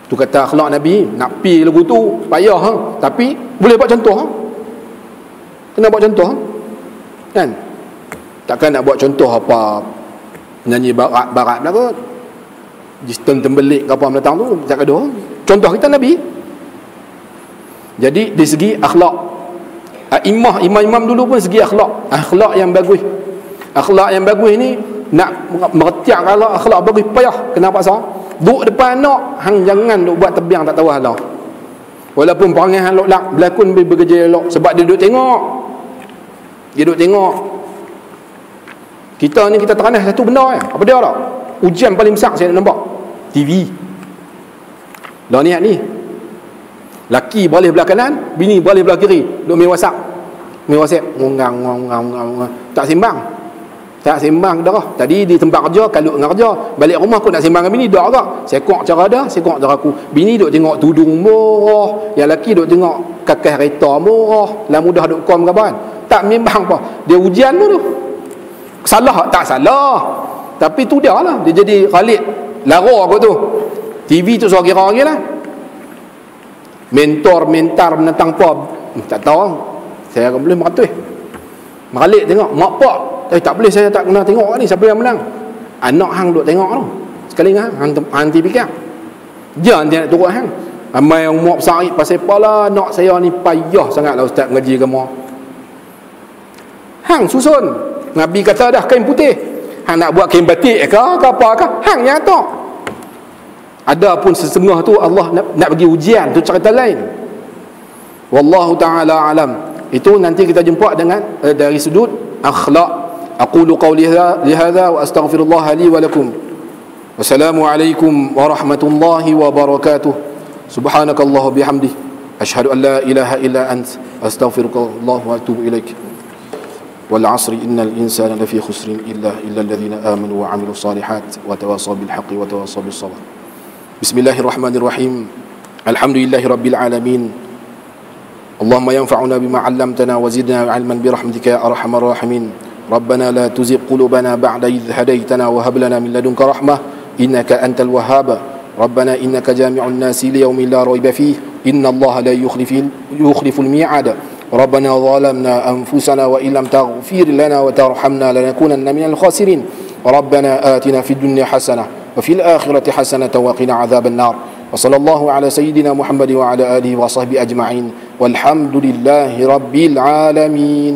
Tu kata akhlak Nabi, nak pi lagu tu payah tapi boleh buat contoh. Kena buat contoh kan. Takkan nak buat contoh apa nyanyi barat lah kot, Jiston tembelik ke apa mendatang tu tak ada. Contoh kita Nabi. Jadi di segi akhlak, imam dulu pun segi akhlak yang bagus. Akhlak yang bagus ni nak meretiak kalau akhlak bagus payah. Kenapa sah? Duduk depan anak, hang jangan duk buat tebiang tak tahu halau. Walaupun perangai hang lak berlakon bekerja elok sebab dia duduk tengok. Kita ni kita teranah satu benda apa dia tak? Ujian paling besar saya nak nampak TV. Lah niat ni. Laki boleh belah kanan, bini boleh belah kiri. Duk main WhatsApp. Ngongang. Tak sembang. Tak sembang dah. Tadi di tempat kerja kalut dengan kerja. Balik rumah aku nak sembang dengan bini dak agak. Sekok cara dia, sekok cara aku. Bini duk tengok tudung murah, yang laki duk tengok kakak kereta murah, lah mudah duk kom ke apa. Tak membang apa. Dia ujian tu. Salah tak salah, tapi tu dia lah, dia jadi Khalid lara aku tu. TV tu suara kira lagi lah. Mentor menentang apa tak tahu. Saya akan boleh meratus Khalid tengok mak pak, tak boleh saya tak kena tengok ni siapa yang menang. Anak hang duk tengok tu sekali ngah hang fikir jangan dia nak turut hang. Ramai yang umur besar pasal apalah anak saya ni payah sangatlah ustaz mengaji agama. Hang susun Nabi kata dah kain putih, hang nak buat kain batik ke apa ke, hang yang atok. Ada pun setengah tu Allah nak bagi ujian, tu cerita lain. Wallahu ta'ala alam. Itu nanti kita jumpa dengan dari sudut akhlak. Aqulu qawli lihadha wa astaghfirullah li wa lakum. Wassalamualaikum warahmatullahi wabarakatuh. Subhanakallah bihamdih, ashhadu an la ilaha illa ant, astaghfirullah wa atubu ilaik. والعصر إن الإنسان لفي خسر إلا الذين آمنوا وعملوا الصالحات وتواصوا بالحق وتواصوا بالصبر. بسم الله الرحمن الرحيم. الحمد لله رب العالمين. اللهم ينفعنا بما علمتنا وزدنا علما برحمتك يا أرحم الراحمين. ربنا لا تزغ قلوبنا بعد إذ هديتنا وهب لنا من لدنك رحمة إنك أنت الوهاب. ربنا إنك جامع الناس ليوم لا ريب فيه إن الله لا يخلف الميعاد. ربنا ظلمنا أنفسنا وإن لم تغفر لنا وترحمنا لنكونن من الخاسرين. ربنا آتنا في الدنيا حسنة وفي الآخرة حسنة وقنا عذاب النار. وصلى الله على سيدنا محمد وعلى آله وصحبه أجمعين والحمد لله رب العالمين.